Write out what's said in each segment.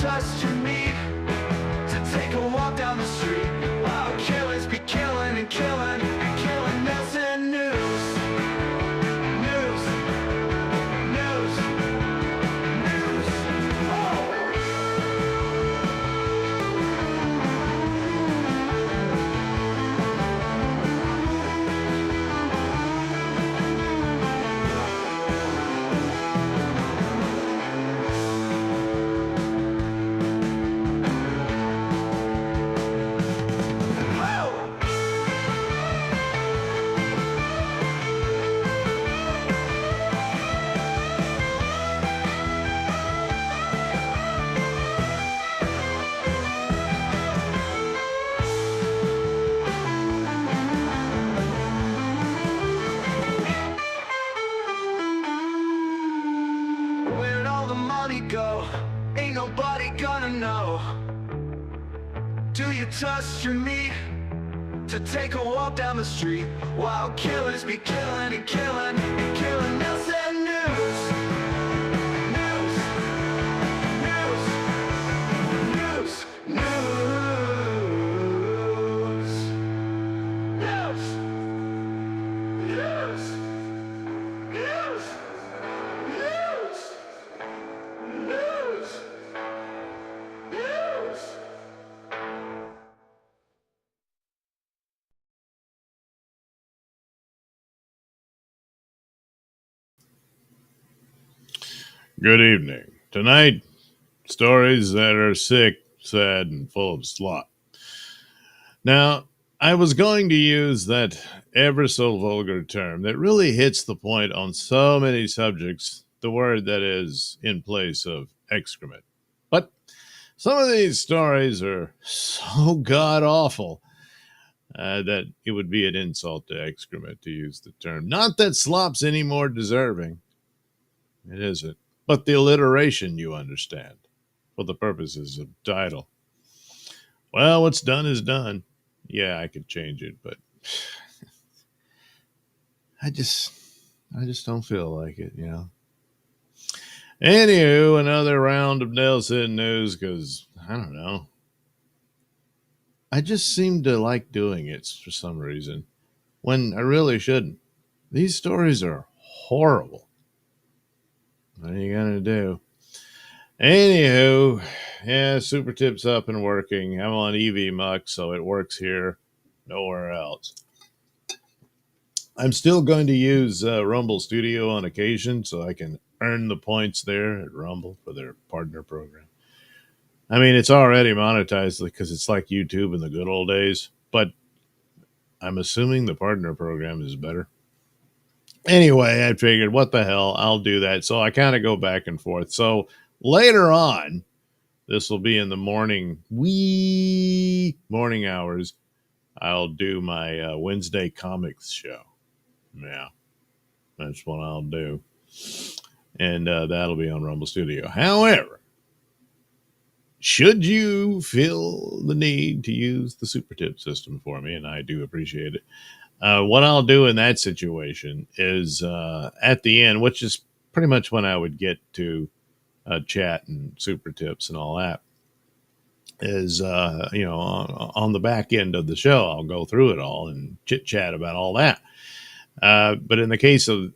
trust your meat to take a walk down the street while killers be killing and killing and killing. Nailsin News. News. News. News. Oh. Where'd all the money go? Ain't nobody gonna know. Do you trust your meat to take a walk down the street while killers be killing and killing and killing? Nailsin News. News. News. News. News. News. News. News. News. News. Good evening. Tonight, stories that are sick, sad, and full of slop. Now, I was going to use that ever so vulgar term that really hits the point on so many subjects, the word that is in place of excrement. But some of these stories are so god awful that it would be an insult to excrement to use the term. Not that slop's any more deserving. It isn't. But the alliteration, you understand, for the purposes of title. Well, what's done is done. Yeah, I could change it, but I just don't feel like it, you know. Anywho, another round of Nailsin news because I don't know. I just seem to like doing it for some reason when I really shouldn't. These stories are horrible. What are you gonna do? Anywho, yeah, Super Tip's up and working. I'm on EV Muck, so it works here, nowhere else. I'm still going to use Rumble Studio on occasion so I can earn the points there at Rumble for their partner program. I mean, it's already monetized because it's like YouTube in the good old days, but I'm assuming the partner program is better. Anyway, I figured, what the hell, I'll do that. So I kind of go back and forth. So later on, this will be in the morning hours. I'll do my Wednesday comics show. Yeah, that's what I'll do. And that'll be on Rumble Studio. However, should you feel the need to use the Super Tip system for me, and I do appreciate it, what I'll do in that situation is at the end, which is pretty much when I would get to chat and super tips and all that, is on the back end of the show, I'll go through it all and chit chat about all that. But in the case of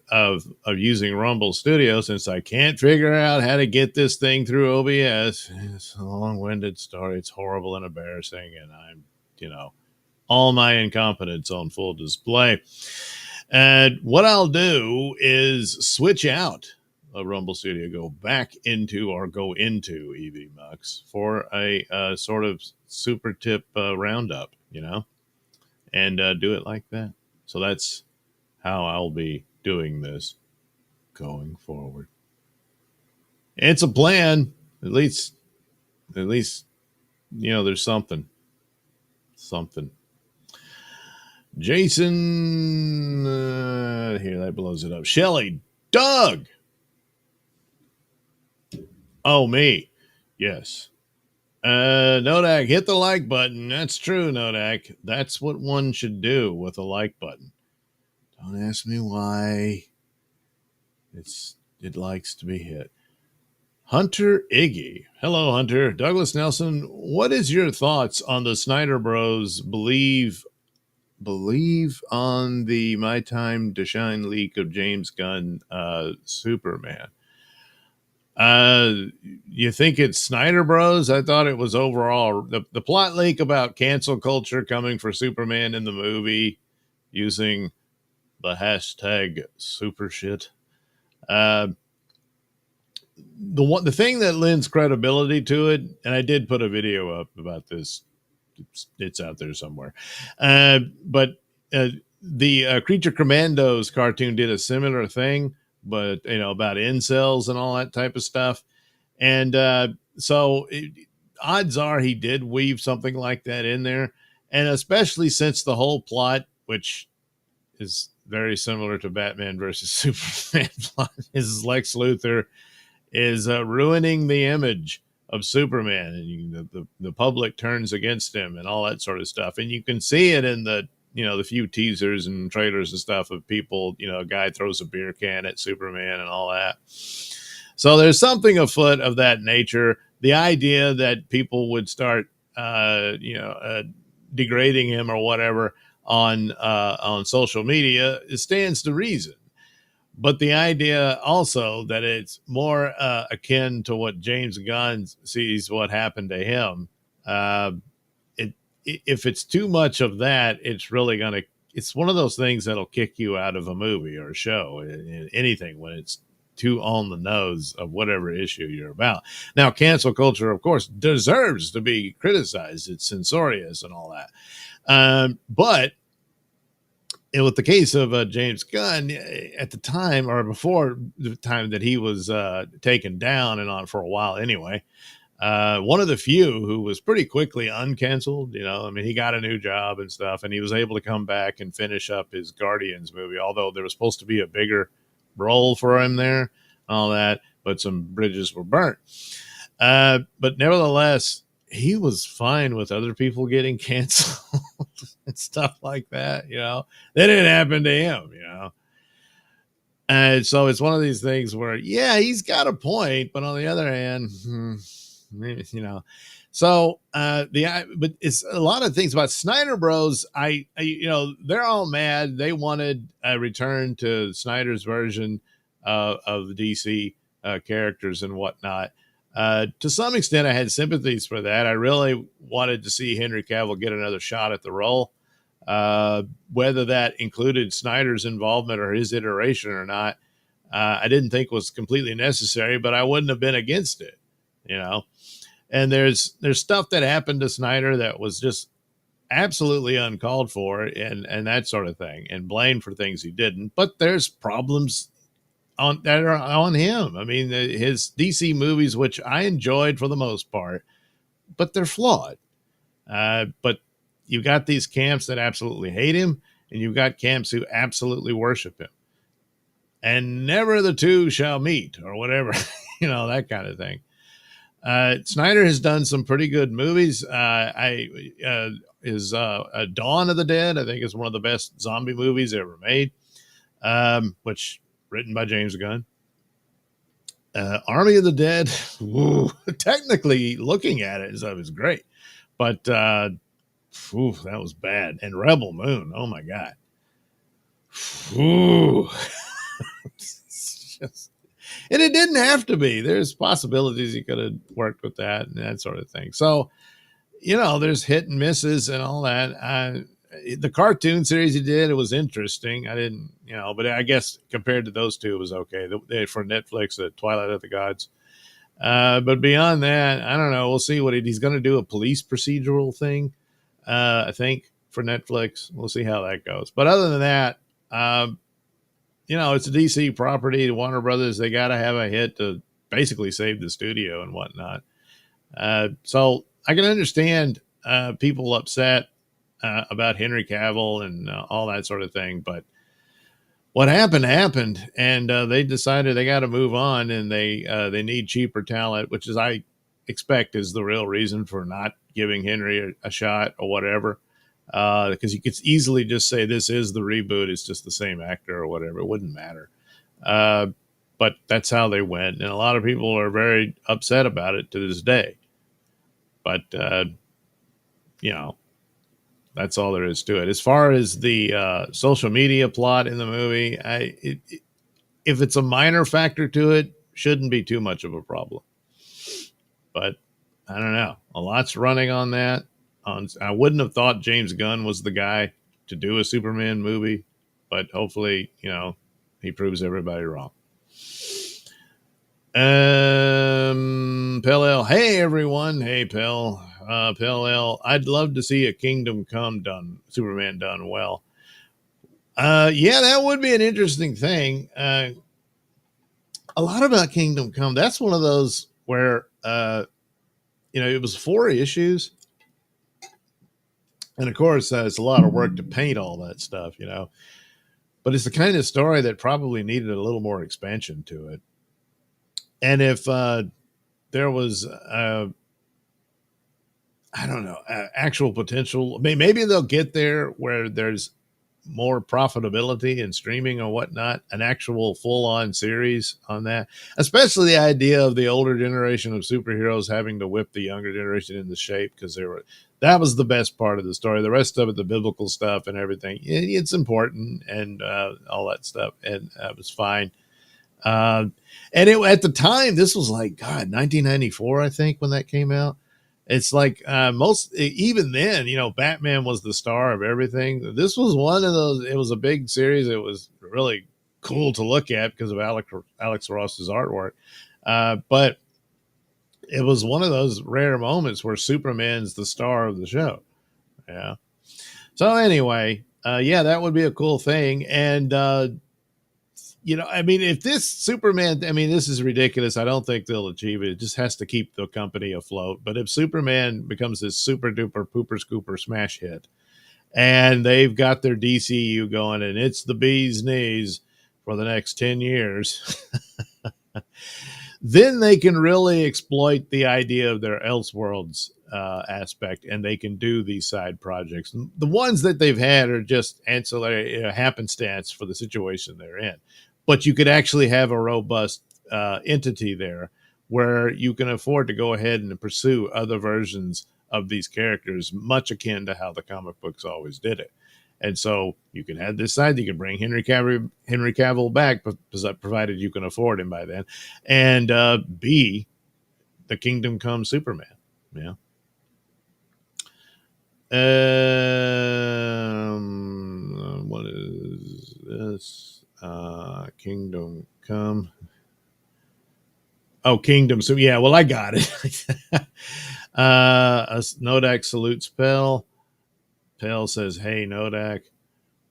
using Rumble Studio, since I can't figure out how to get this thing through OBS, it's a long-winded story. It's horrible and embarrassing, and I'm, all my incompetence on full display. And what I'll do is switch out of Rumble Studio, go into EV Mux for a sort of super tip roundup, and do it like that. So that's how I'll be doing this going forward. It's a plan. At least, there's something. Jason, here, that blows it up. Shelly, Doug. Oh, me. Yes. Nodak, hit the like button. That's true, Nodak. That's what one should do with a like button. Don't ask me why. It likes to be hit. Hunter Iggy. Hello, Hunter. Douglas Nelson, what is your thoughts on the Snyder Bros believe on the My Time to Shine leak of James Gunn Superman? You think it's Snyder Bros? I thought it was overall the plot leak about cancel culture coming for Superman in the movie using the hashtag super shit. Uh, the thing that lends credibility to it, and I did put a video up about this. It's out there somewhere, but the Creature Commandos cartoon did a similar thing, but about incels and all that type of stuff, and odds are he did weave something like that in there, and especially since the whole plot, which is very similar to Batman versus Superman plot, is Lex Luthor is ruining the image of Superman, and the public turns against him and all that sort of stuff. And you can see it in the few teasers and trailers and stuff of people. A guy throws a beer can at Superman and all that. So there's something afoot of that nature. The idea that people would start, degrading him or whatever on social media, it stands to reason. But the idea also that it's more akin to what James Gunn sees what happened to him. If it's too much of that, it's one of those things that'll kick you out of a movie or a show, anything when it's too on the nose of whatever issue you're about. Now, cancel culture, of course, deserves to be criticized. It's censorious and all that. But with the case of James Gunn, at the time or before the time that he was taken down and on for a while anyway, one of the few who was pretty quickly uncanceled. He got a new job and stuff, and he was able to come back and finish up his Guardians movie, although there was supposed to be a bigger role for him there, all that, but some bridges were burnt. But nevertheless, he was fine with other people getting canceled and stuff like that. That didn't happen to him, And so it's one of these things where, yeah, he's got a point, but on the other hand, So but it's a lot of things about Snyder Bros. They're all mad. They wanted a return to Snyder's version of the DC characters and whatnot. To some extent, I had sympathies for that. I really wanted to see Henry Cavill get another shot at the role. Whether that included Snyder's involvement or his iteration or not, I didn't think was completely necessary, but I wouldn't have been against it, And there's stuff that happened to Snyder that was just absolutely uncalled for and that sort of thing, and blamed for things he didn't. But there's problems that are on him. His DC movies, which I enjoyed for the most part, but they're flawed. But you've got these camps that absolutely hate him, and you've got camps who absolutely worship him. And never the two shall meet, or whatever, that kind of thing. Snyder has done some pretty good movies. His Dawn of the Dead, I think, is one of the best zombie movies ever made, which written by James Gunn. Army of the Dead, technically looking at it, it was great, but that was bad. And Rebel Moon, oh my god, and it didn't have to be. There's possibilities he could have worked with that and that sort of thing. So, there's hit and misses and all that. The cartoon series he did, it was interesting. I didn't, but I guess compared to those two, it was okay. For Netflix, the Twilight of the Gods. But beyond that, I don't know. We'll see what he's going to do, a police procedural thing, I think, for Netflix. We'll see how that goes. But other than that, it's a DC property. Warner Brothers, they got to have a hit to basically save the studio and whatnot. So I can understand people upset about Henry Cavill and all that sort of thing. But what happened, and they decided they got to move on, and they need cheaper talent, which is I expect is the real reason for not giving Henry a shot or whatever. Because you could easily just say this is the reboot. It's just the same actor or whatever. It wouldn't matter. but that's how they went. And a lot of people are very upset about it to this day. But, you know, that's all there is to it. As far as the social media plot in the movie, if it's a minor factor to it, shouldn't be too much of a problem. But I don't know. A lot's running on that. I wouldn't have thought James Gunn was the guy to do a Superman movie, but hopefully, he proves everybody wrong. Pell L. Hey, everyone. Hey, Pell. Pell L. I'd love to see a Kingdom Come Superman done well. Yeah, that would be an interesting thing. A lot about Kingdom Come. That's one of those where, it was 4 issues. And of course, it's a lot of work to paint all that stuff, But it's the kind of story that probably needed a little more expansion to it. And if there was, I don't know, actual potential, maybe they'll get there where there's more profitability in streaming or whatnot, an actual full-on series on that, especially the idea of the older generation of superheroes having to whip the younger generation into shape, because that was the best part of the story. The rest of it, the biblical stuff and everything, it's important, and all that stuff, and that was fine. And at the time, this was like, God, 1994, I think, when that came out. It's like even then, Batman was the star of everything. This was one of those. It was a big series. It was really cool to look at because of Alex Ross's artwork. But it was one of those rare moments where Superman's the star of the show. Yeah. So anyway, that would be a cool thing. And if this Superman, this is ridiculous. I don't think they'll achieve it. It just has to keep the company afloat. But if Superman becomes this super duper pooper scooper smash hit, and they've got their DCU going, and it's the bee's knees for the next 10 years, then they can really exploit the idea of their Elseworlds aspect, and they can do these side projects. The ones that they've had are just ancillary happenstance for the situation they're in. But you could actually have a robust entity there where you can afford to go ahead and pursue other versions of these characters, much akin to how the comic books always did it. And so you can have this side. You can bring Henry Cavill back, provided you can afford him by then, and be the Kingdom Come Superman. Yeah. What is this? Kingdom Come. Oh, Kingdom. So yeah, well, I got it. Nodak salutes Pell. Pell says, "Hey, Nodak."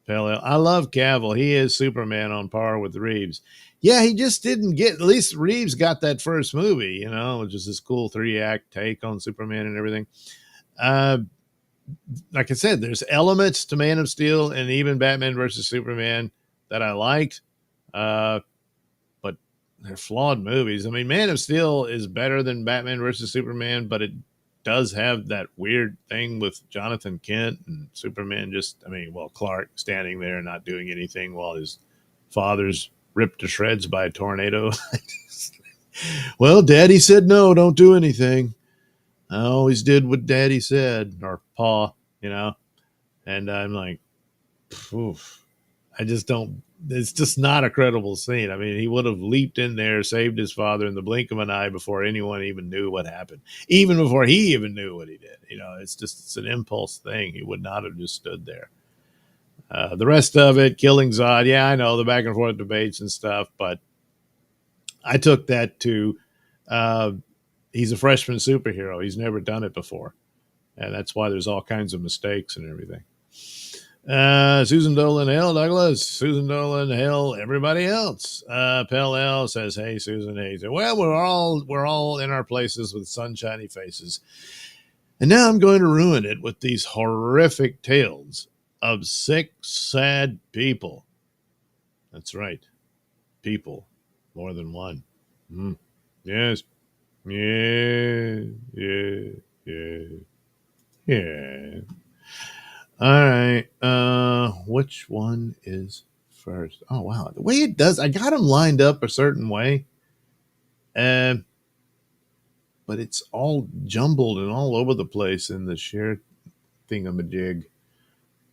Pell, I love Cavill. He is Superman on par with Reeves. Yeah, he just didn't get. At least Reeves got that first movie, which is this cool 3-act take on Superman and everything. Like I said, there's elements to Man of Steel and even Batman versus Superman that I liked, but they're flawed movies. Man of Steel is better than Batman versus Superman, but it does have that weird thing with Jonathan Kent and Superman Clark standing there not doing anything while his father's ripped to shreds by a tornado. Well, Daddy said no, don't do anything. I always did what Daddy said, or Pa, and I'm like, oof. I just don't, it's just not a credible scene. He would have leaped in there, saved his father in the blink of an eye before anyone even knew what happened, even before he even knew what he did. It's an impulse thing. He would not have just stood there. The rest of it, killing Zod, yeah, I know the back and forth debates and stuff, but I took that to he's a freshman superhero. He's never done it before. And that's why there's all kinds of mistakes and everything. Susan Dolan, hell, Douglas. Susan Dolan, hell, everybody else. Pell L says, "Hey, Susan." Hey, well, we're all in our places with sunshiny faces, and now I'm going to ruin it with these horrific tales of sick, sad people. That's right, people, more than one. Yes, yeah. All right. Which one is first? Oh, wow. The way it does, I got them lined up a certain way. And but it's all jumbled and all over the place in the share thingamajig.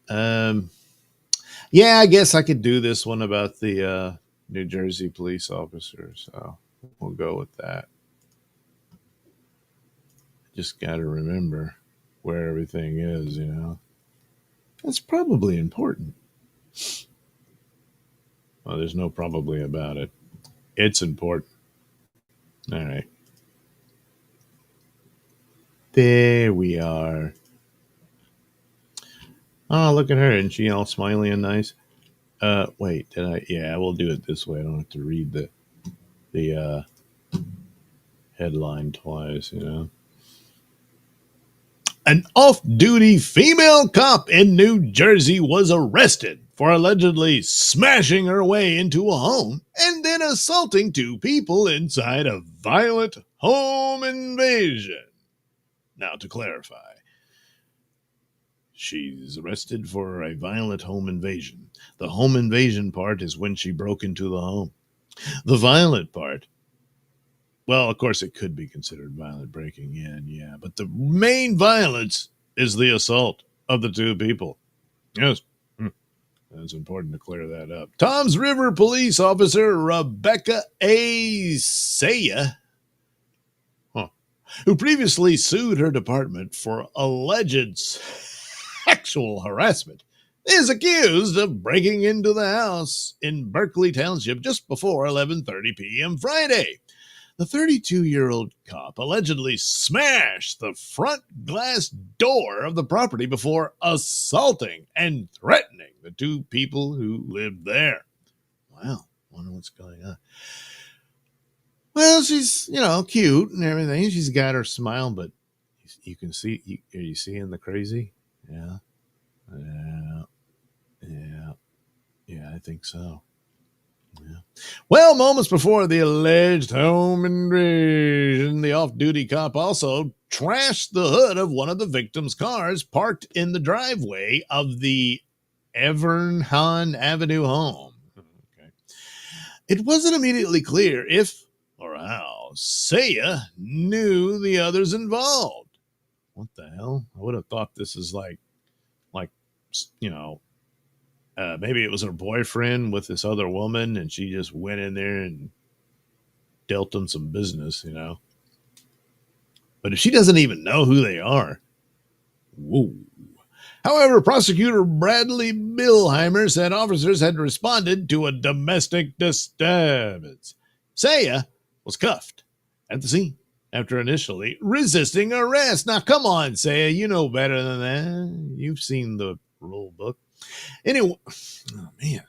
Um, yeah, I guess I could do this one about the New Jersey police officer. So we'll go with that. Just got to remember where everything is, you know. That's probably important. Well, there's no probably about it. It's important. All right. There we are. Oh, look at her. Isn't she all smiley and nice? Wait, did I? Yeah, we'll do it this way. I don't have to read the headline twice, you know. An off-duty female cop in New Jersey was arrested for allegedly smashing her way into a home and then assaulting two people inside a violent home invasion. Now, to clarify, she's arrested for a violent home invasion. The home invasion part is when she broke into the home. The violent part, well, of course, it could be considered violent breaking in, yeah. But the main violence is the assault of the two people. Yes. It's important to clear that up. Toms River police officer Rebecca A. Saya, who previously sued her department for alleged sexual harassment, is accused of breaking into the house in Berkeley Township just before 11:30 p.m. Friday. The 32-year-old cop allegedly smashed the front glass door of the property before assaulting and threatening the two people who lived there. Wow, wonder what's going on. Well, she's, cute and everything. She's got her smile, but you can see, are you seeing the crazy? Yeah. Yeah, I think so. Yeah. Well, moments before the alleged home invasion, the off-duty cop also trashed the hood of one of the victim's cars parked in the driveway of the Evernhahn Avenue home. Okay. It wasn't immediately clear if or how Saya knew the others involved. What the hell? I would have thought this is like, maybe it was her boyfriend with this other woman, and she just went in there and dealt him some business, you know. But if she doesn't even know who they are, whoa. However, prosecutor Bradley Bilheimer said officers had responded to a domestic disturbance. Saya was cuffed at the scene after initially resisting arrest. Now, come on, Saya, you know better than that. You've seen the rule book. Anyway, oh man,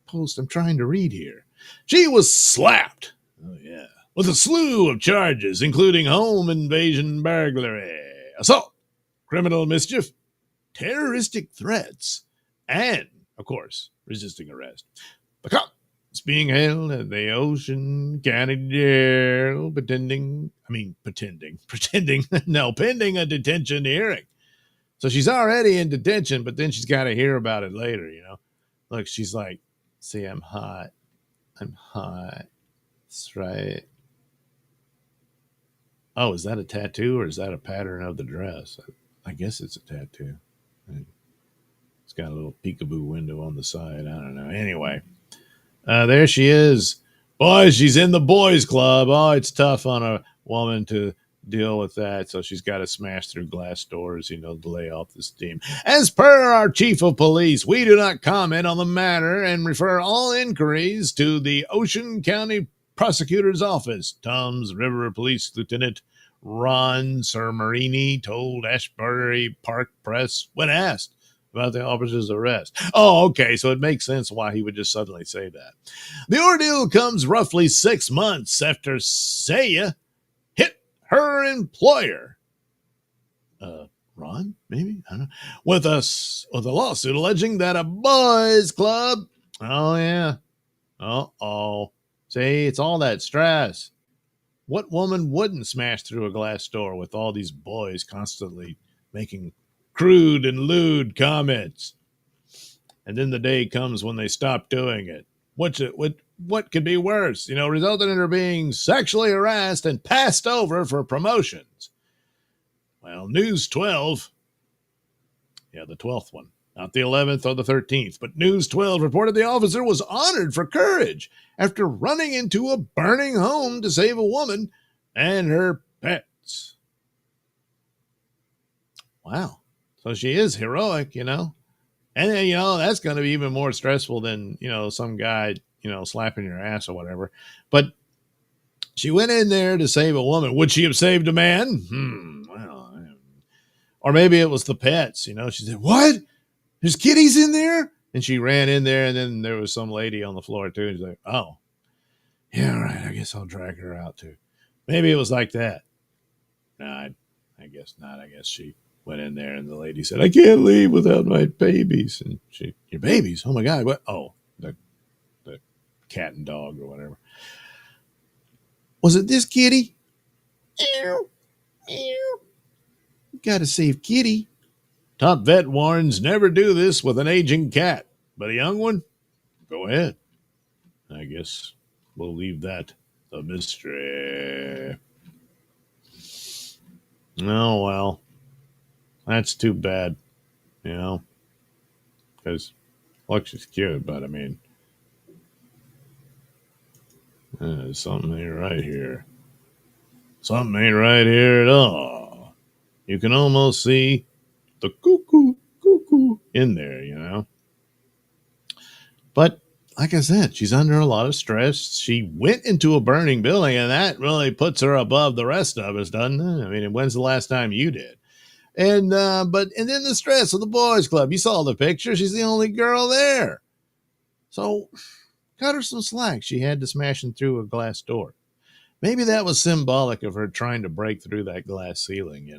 post I'm trying to read here. She was slapped. Oh yeah, with a slew of charges, including home invasion, burglary, assault, criminal mischief, terroristic threats, and, of course, resisting arrest. The cop is being held at the Ocean County Jail, pending a detention hearing. So she's already in detention, but then she's got to hear about it later, you know. Look, she's like, see, I'm hot. That's right. Oh, is that a tattoo or is that a pattern of the dress? I guess it's a tattoo. It's got a little peekaboo window on the side. I don't know. Anyway, there she is. Boy, she's in the boys club. Oh, it's tough on a woman to deal with that. So she's got to smash through glass doors, to lay off the steam. As per our chief of police, we do not comment on the matter and refer all inquiries to the Ocean County Prosecutor's Office. Toms River Police Lieutenant Ron Sermarini told Ashbury Park Press when asked about the officer's arrest. Oh, okay, so it makes sense why he would just suddenly say that. The ordeal comes roughly 6 months after Saya hit her employer. Ron, maybe? I don't know. With a lawsuit alleging that a boys club. Oh, yeah. Uh-oh. See, it's all that stress. What woman wouldn't smash through a glass door with all these boys constantly making crude and lewd comments? And then the day comes when they stop doing it. What could be worse? Resulted in her being sexually harassed and passed over for promotions. Well, News 12, yeah, the 12th one, not the 11th or the 13th, but News 12 reported the officer was honored for courage after running into a burning home to save a woman and her pets. Wow. So she is heroic, And then, that's going to be even more stressful than, some guy, slapping your ass or whatever. But she went in there to save a woman. Would she have saved a man? Well, or maybe it was the pets, She said, what? There's kitties in there? And she ran in there, and then there was some lady on the floor, too. And she's like, oh, yeah, all right, I guess I'll drag her out, too. Maybe it was like that. No, I guess not. I guess she went in there, and the lady said, I can't leave without my babies. And your babies? Oh, my God. What? Oh, the cat and dog or whatever. Was it this kitty? Ew. Ew. Gotta save kitty. Top vet warns never do this with an aging cat. But a young one? Go ahead. I guess we'll leave that a mystery. Oh, well. That's too bad, because look, she's cute, but I mean, something ain't right here. Something ain't right here at all. You can almost see the cuckoo in there, But like I said, she's under a lot of stress. She went into a burning building, and that really puts her above the rest of us, doesn't it? I mean, when's the last time you did? And then the stress of the boys club. You saw the picture. She's the only girl there. So cut her some slack. She had to smash through a glass door. Maybe that was symbolic of her trying to break through that glass ceiling,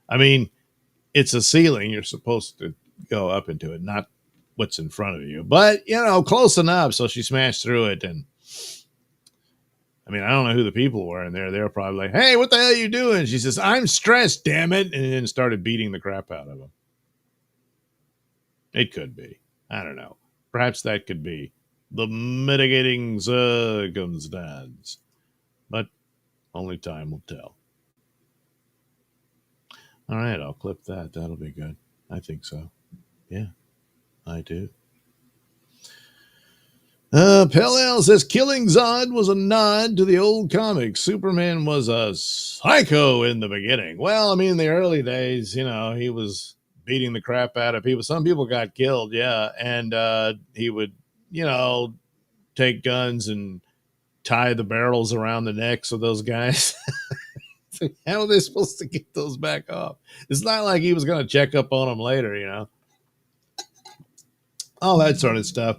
I mean, it's a ceiling. You're supposed to go up into it, not what's in front of you. But, close enough. So she smashed through it. And I mean, I don't know who the people were in there. They were probably like, hey, what the hell are you doing? She says, I'm stressed, damn it. And then started beating the crap out of him. It could be. I don't know. Perhaps that could be the mitigating circumstance. But only time will tell. All right, I'll clip that. That'll be good. I think so. Yeah, I do. Pell says Killing Zod was a nod to the old comics. Superman was a psycho in the beginning. Well, I mean, in the early days, he was beating the crap out of people. Some people got killed, yeah. And he would, take guns and tie the barrels around the necks of those guys. How are they supposed to get those back off? It's not like he was going to check up on them later, all that sort of stuff.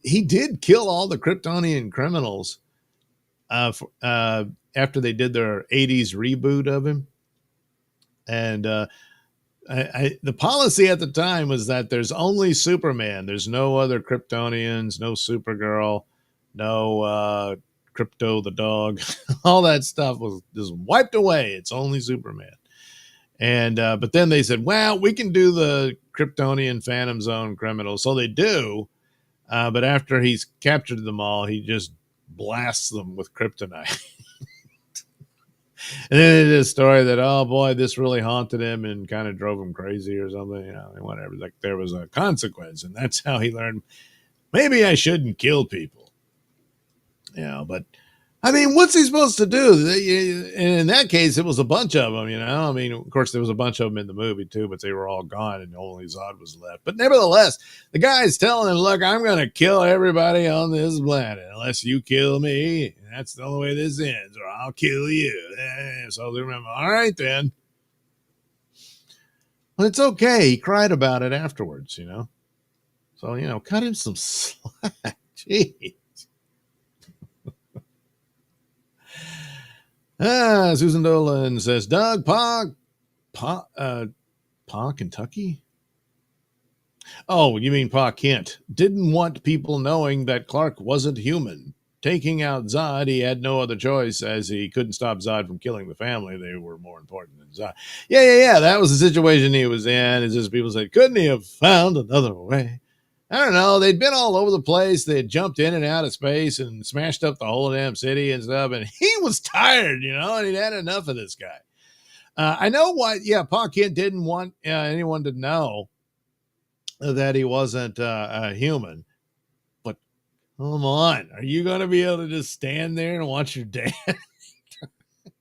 He did kill all the Kryptonian criminals after they did their 80s reboot of him. And the policy at the time was that there's only Superman. There's no other Kryptonians, no Supergirl, no Crypto the dog. All that stuff was just wiped away. It's only Superman. And but then they said, well, we can do the Kryptonian Phantom Zone criminals. So they do. But after he's captured them all, he just blasts them with kryptonite. And then they did a story that, oh boy, this really haunted him and kind of drove him crazy or something, whatever. Like there was a consequence. And that's how he learned, maybe I shouldn't kill people. But I mean, what's he supposed to do? And in that case, it was a bunch of them, I mean, of course, there was a bunch of them in the movie too, but they were all gone and only Zod was left. But nevertheless, the guy's telling him, look, I'm going to kill everybody on this planet unless you kill me. That's the only way this ends, or I'll kill you. So they remember, all right, then. Well, it's okay. He cried about it afterwards, So, cut him some slack. Jeez. Susan Dolan says, Doug, Pa, Kentucky? Oh, you mean Pa Kent. Didn't want people knowing that Clark wasn't human. Taking out Zod, he had no other choice as he couldn't stop Zod from killing the family. They were more important than Zod. Yeah. That was the situation he was in. It's just people said, couldn't he have found another way? I don't know. They'd been all over the place. They had jumped in and out of space and smashed up the whole damn city and stuff. And he was tired, and he'd had enough of this guy. I know why. Yeah, Pa Kent didn't want anyone to know that he wasn't a human. But come on, are you going to be able to just stand there and watch your dad?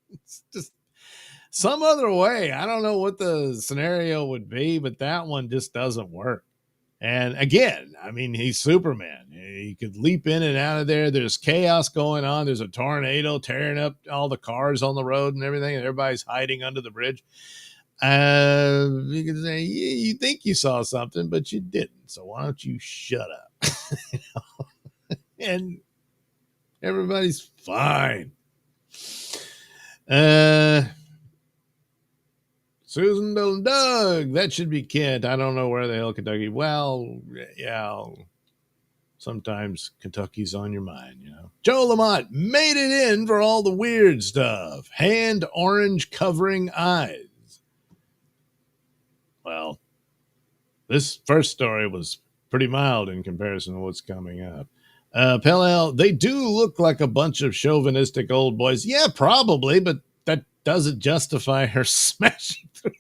It's just some other way. I don't know what the scenario would be, but that one just doesn't work. And again, I mean, he's Superman. He could leap in and out of there. There's chaos going on. There's a tornado tearing up all the cars on the road and everything. And everybody's hiding under the bridge. You can say, you think you saw something, but you didn't. So why don't you shut up? And everybody's fine. Susan Bill and Doug, that should be Kent. I don't know where the hell Kentucky. Well, yeah, sometimes Kentucky's on your mind, Joe Lamont made it in for all the weird stuff. Hand orange covering eyes. Well, this first story was pretty mild in comparison to what's coming up. Pell, they do look like a bunch of chauvinistic old boys. Yeah, probably, but that doesn't justify her smashing through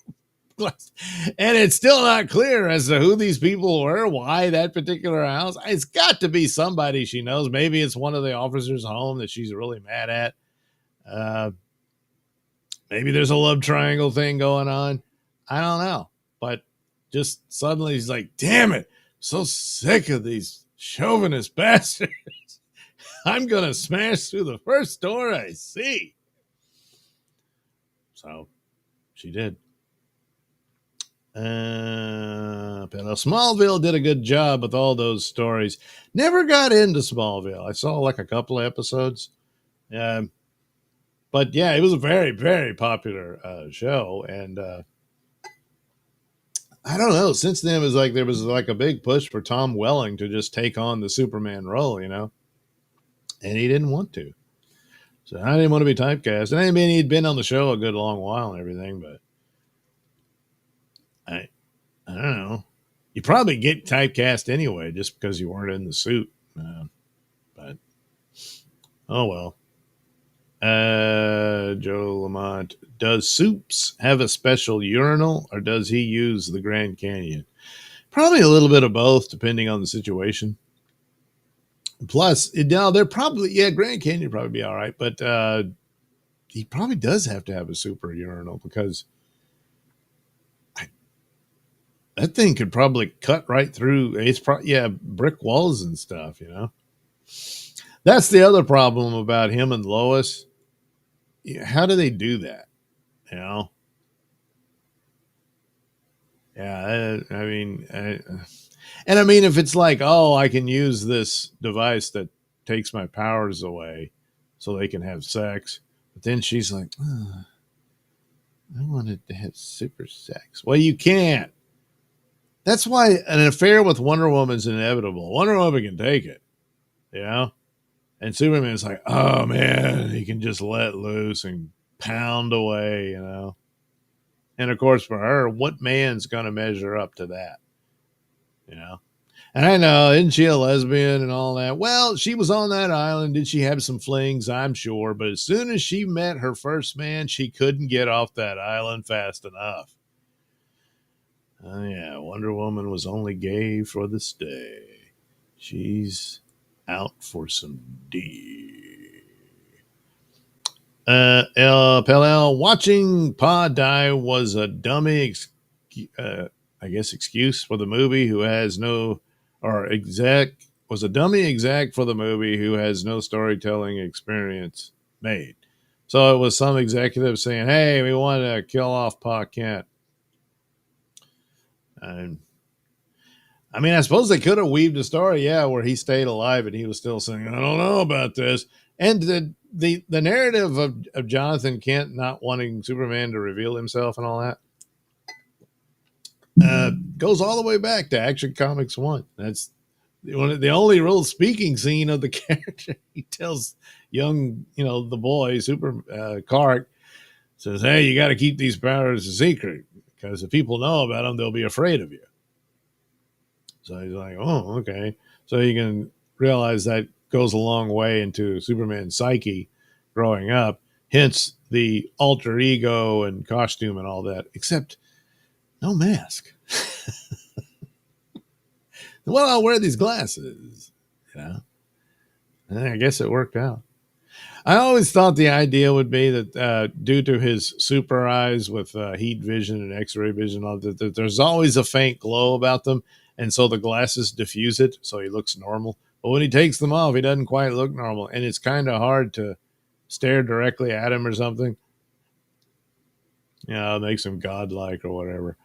glass. And it's still not clear as to who these people were, why that particular house. It's got to be somebody she knows. Maybe it's one of the officers' home that she's really mad at. Maybe there's a love triangle thing going on. I don't know. But just suddenly he's like, damn it, I'm so sick of these chauvinist bastards. I'm going to smash through the first door I see. So she did. Smallville did a good job with all those stories. Never got into Smallville. I saw like a couple of episodes. But yeah, it was a very, very popular show. And I don't know. Since then, it was like there was like a big push for Tom Welling to just take on the Superman role, and he didn't want to. So I didn't want to be typecast. And I mean, he'd been on the show a good long while and everything, but I don't know. You probably get typecast anyway, just because you weren't in the suit. But oh well. Joe Lamont, does Soups have a special urinal, or does he use the Grand Canyon? Probably a little bit of both, depending on the situation. Plus, they're probably, Grand Canyon probably be all right, but he probably does have to have a super urinal because that thing could probably cut right through. It's probably, brick walls and stuff, That's the other problem about him and Lois. How do they do that? Yeah, I mean, and I mean, if it's like, oh, I can use this device that takes my powers away so they can have sex. But then she's like, I wanted to have super sex. Well, you can't. That's why an affair with Wonder Woman's inevitable. Wonder Woman can take it, And Superman's like, oh, man, he can just let loose and pound away, And, of course, for her, what man's going to measure up to that, And I know, isn't she a lesbian and all that? Well, she was on that island. Did she have some flings? I'm sure. But as soon as she met her first man, she couldn't get off that island fast enough. Oh, yeah, Wonder Woman was only gay for this day. She's out for some D. Pell, watching Pa die was a dummy, excuse for the movie who has no, or exec, was a dummy exec for the movie who has no storytelling experience made. So it was some executive saying, hey, we want to kill off Pa Kent. And I mean, I suppose they could have weaved a story, where he stayed alive and he was still saying, I don't know about this. And the narrative of Jonathan Kent not wanting Superman to reveal himself and all that goes all the way back to Action Comics 1. That's the only real speaking scene of the character. He tells young, the boy, Clark, says, hey, you got to keep these powers a secret because if people know about them, they'll be afraid of you. So he's like, oh, okay. So you can realize that goes a long way into Superman's psyche growing up. Hence the alter ego and costume and all that, except no mask. Well, I'll wear these glasses. You know, and I guess it worked out. I always thought the idea would be that due to his super eyes with heat vision and X-ray vision, all that there's always a faint glow about them, and so the glasses diffuse it, so he looks normal. But when he takes them off, he doesn't quite look normal, and it's kind of hard to stare directly at him or something. It makes him godlike or whatever.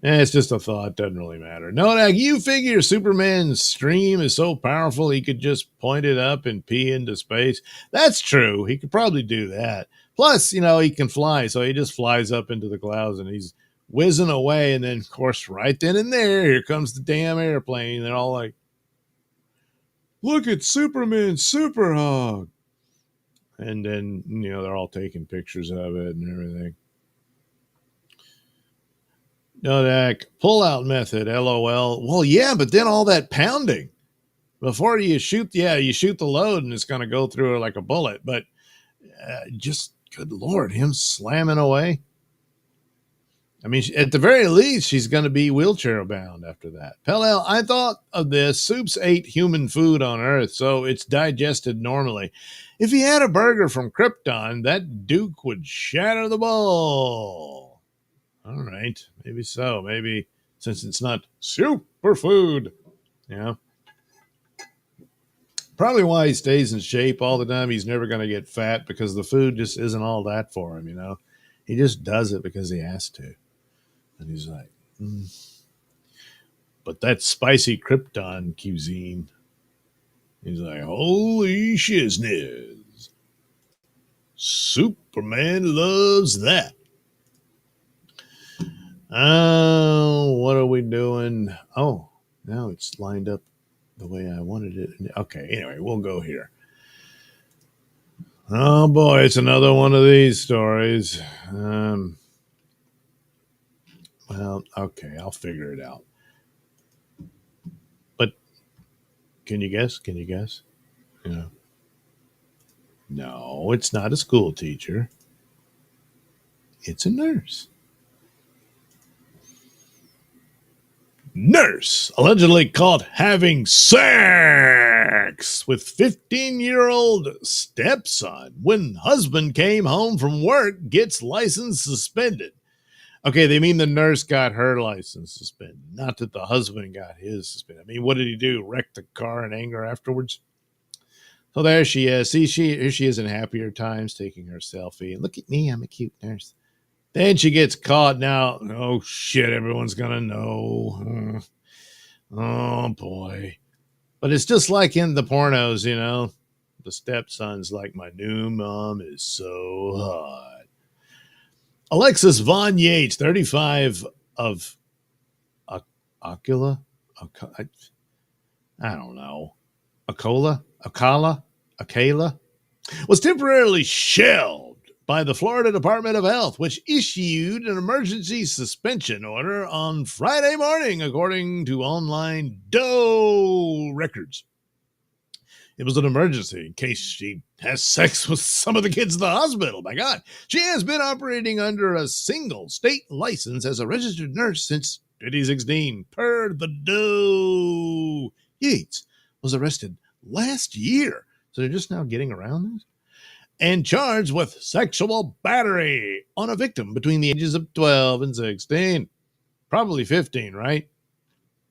It's just a thought. Doesn't really matter. No, like you figure Superman's stream is so powerful he could just point it up and pee into space. That's true. He could probably do that. Plus, he can fly, so he just flies up into the clouds and he's whizzing away. And then, of course, right then and there, here comes the damn airplane. And they're all like, look at Superman's super hog. And then, they're all taking pictures of it and everything. No, that pull-out method, LOL. Well, yeah, but then all that pounding. Before you shoot, you shoot the load and it's going to go through it like a bullet. But just, good Lord, him slamming away. I mean, at the very least, she's going to be wheelchair-bound after that. Pell, I thought of this. Soups ate human food on Earth, so it's digested normally. If he had a burger from Krypton, that Duke would shatter the bowl. All right, maybe so. Maybe since it's not superfood, probably why he stays in shape all the time. He's never going to get fat because the food just isn't all that for him. He just does it because he has to, and he's like, But that spicy Krypton cuisine, he's like, holy shizness, Superman loves that. What are we doing? Oh, now it's lined up the way I wanted it. Okay, anyway, we'll go here. Oh boy, it's another one of these stories. Well, okay, I'll figure it out. But can you guess? No, it's not a school teacher. It's a nurse. Nurse allegedly caught having sex with 15-year-old stepson when husband came home from work, gets license suspended. Okay, they mean the nurse got her license suspended, not that the husband got his suspended. I mean, what did he do? Wreck the car in anger afterwards? So there she is. See, here she is in happier times taking her selfie. And look at me, I'm a cute nurse. Then she gets caught. Now, oh shit, everyone's gonna know. Oh boy. But it's just like in the pornos, the stepson's like, my new mom is so hot. Alexis Von Yates, 35, of Ocula? I don't know. Acala, was temporarily shelved by the Florida Department of Health, which issued an emergency suspension order on Friday morning, according to online Doe records. It was an emergency in case she has sex with some of the kids in the hospital. My God. She has been operating under a single state license as a registered nurse since 2016, per the Doe. Yates was arrested last year. So they're just now getting around this? And charged with sexual battery on a victim between the ages of 12 and 16. Probably 15, right?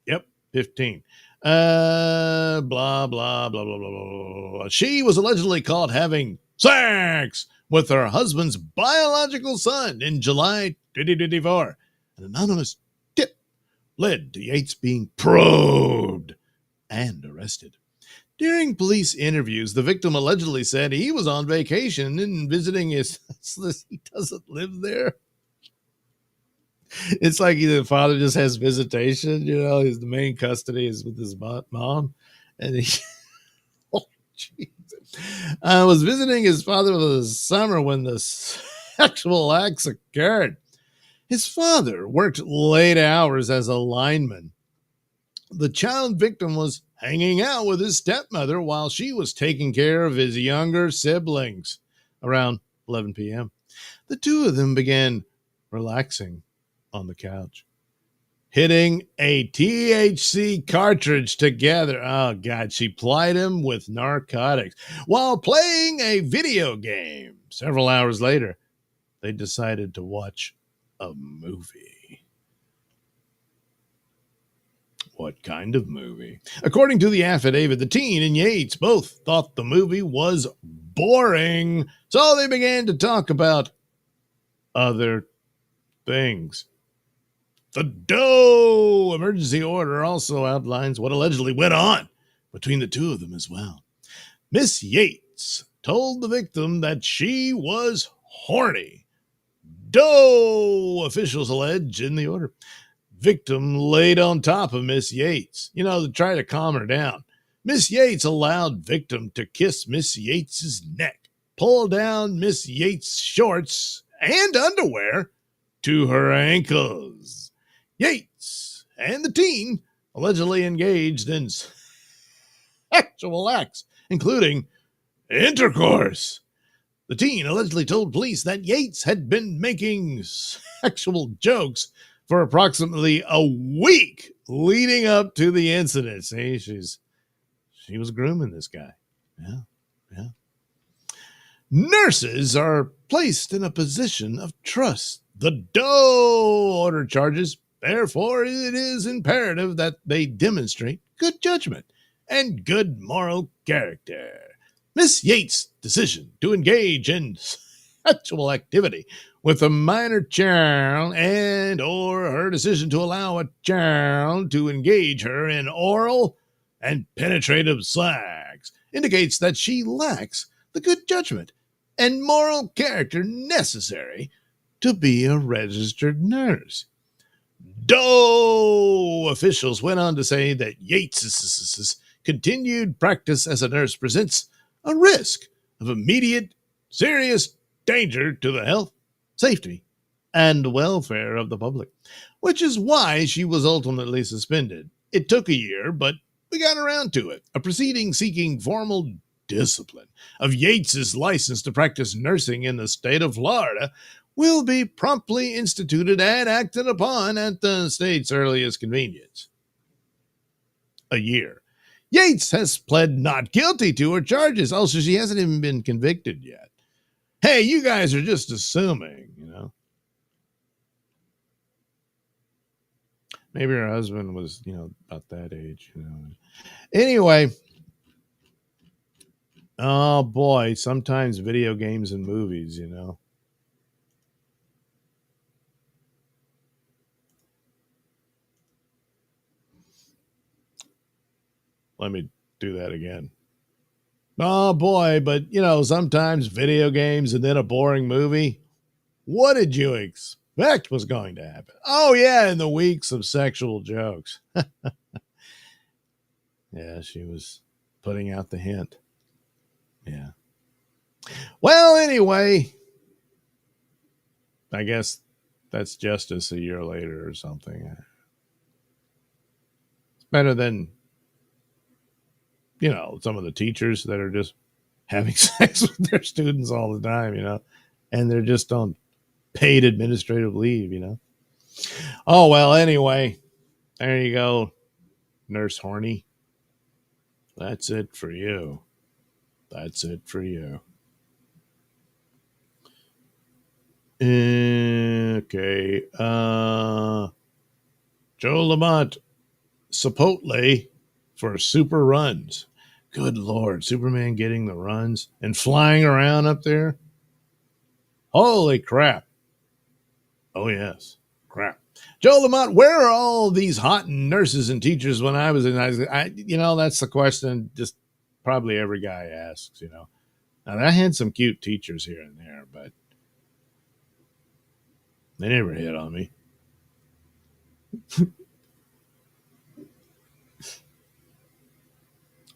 Yep, 15. Blah, blah, blah, blah, blah, blah. She was allegedly caught having sex with her husband's biological son in July 2024. An anonymous tip led to Yates being probed and arrested. During police interviews, the victim allegedly said he was on vacation and visiting his... He doesn't live there. It's like the father just has visitation, the main custody is with his mom. And he... Oh, Jesus. I was visiting his father for the summer when the sexual acts occurred. His father worked late hours as a lineman. The child victim was hanging out with his stepmother while she was taking care of his younger siblings. Around 11 p.m., the two of them began relaxing on the couch, hitting a THC cartridge together. Oh, God, she plied him with narcotics while playing a video game. Several hours later, they decided to watch a movie. What kind of movie? According to the affidavit, the teen and Yates both thought the movie was boring, so they began to talk about other things. The Doe emergency order also outlines what allegedly went on between the two of them as well. Miss Yates told the victim that she was horny. Doe officials allege in the order. Victim laid on top of Miss Yates, to try to calm her down. Miss Yates allowed victim to kiss Miss Yates's neck, pull down Miss Yates' shorts and underwear to her ankles. Yates and the teen allegedly engaged in sexual acts, including intercourse. The teen allegedly told police that Yates had been making sexual jokes for approximately a week leading up to the incident. See, she was grooming this guy. Yeah. Nurses are placed in a position of trust. The Doe order charges. Therefore, it is imperative that they demonstrate good judgment and good moral character. Miss Yates' decision to engage in sexual activity with a minor child and or her decision to allow a child to engage her in oral and penetrative sex indicates that she lacks the good judgment and moral character necessary to be a registered nurse. Doe officials went on to say that Yates' continued practice as a nurse presents a risk of immediate, serious danger to the health, safety, and welfare of the public, which is why she was ultimately suspended. It took a year, but we got around to it. A proceeding seeking formal discipline of Yates's license to practice nursing in the state of Florida will be promptly instituted and acted upon at the state's earliest convenience. A year. Yates has pled not guilty to her charges. Also, she hasn't even been convicted yet. Hey, you guys are just assuming, Maybe her husband was, about that age, Anyway. Oh, boy. Sometimes video games and movies, Let me do that again. Oh, boy. But, sometimes video games and then a boring movie. What did you expect was going to happen? Oh, yeah, in the weeks of sexual jokes. Yeah, she was putting out the hint. Yeah. Well, anyway, I guess that's justice a year later or something. It's better than, some of the teachers that are just having sex with their students all the time, and they're just on paid administrative leave, Oh, well, anyway, there you go, Nurse Horny. That's it for you. That's it for you. Okay. Joe Lamont, Chipotle for super runs. Good Lord, Superman getting the runs and flying around up there. Holy crap. Oh, yes. Crap. Joe Lamont, where are all these hot nurses and teachers when I was in high school? That's the question just probably every guy asks, Now, I had some cute teachers here and there, but they never hit on me.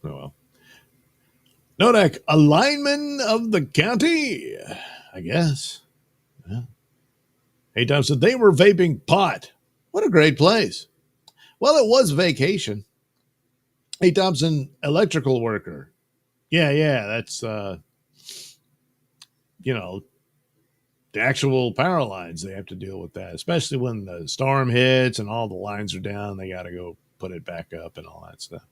Oh, well. Nodak, a lineman of the county, I guess. Yeah. Hey, Tom said they were vaping pot. What a great place. Well, it was vacation. Hey, Thompson, electrical worker. Yeah, that's, you know, the actual power lines. They have to deal with that, especially when the storm hits and all the lines are down. They got to go put it back up and all that stuff.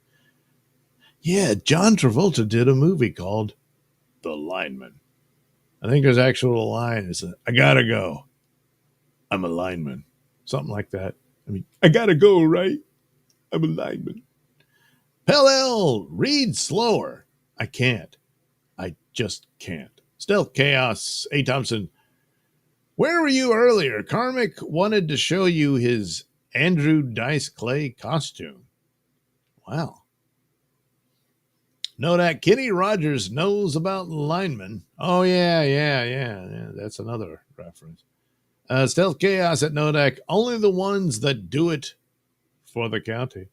Yeah, John Travolta did a movie called The Lineman. I think his actual line is, I gotta go. I'm a lineman. Something like that. I mean, I gotta go, right? I'm a lineman. Pell, read slower. I can't. I just can't. Stealth Chaos, A. Thompson. Where were you earlier? Karmic wanted to show you his Andrew Dice Clay costume. Wow. Know that Kenny Rogers knows about linemen. Oh, yeah. That's another reference. Stealth Chaos at Nodak. Only the ones that do it for the county.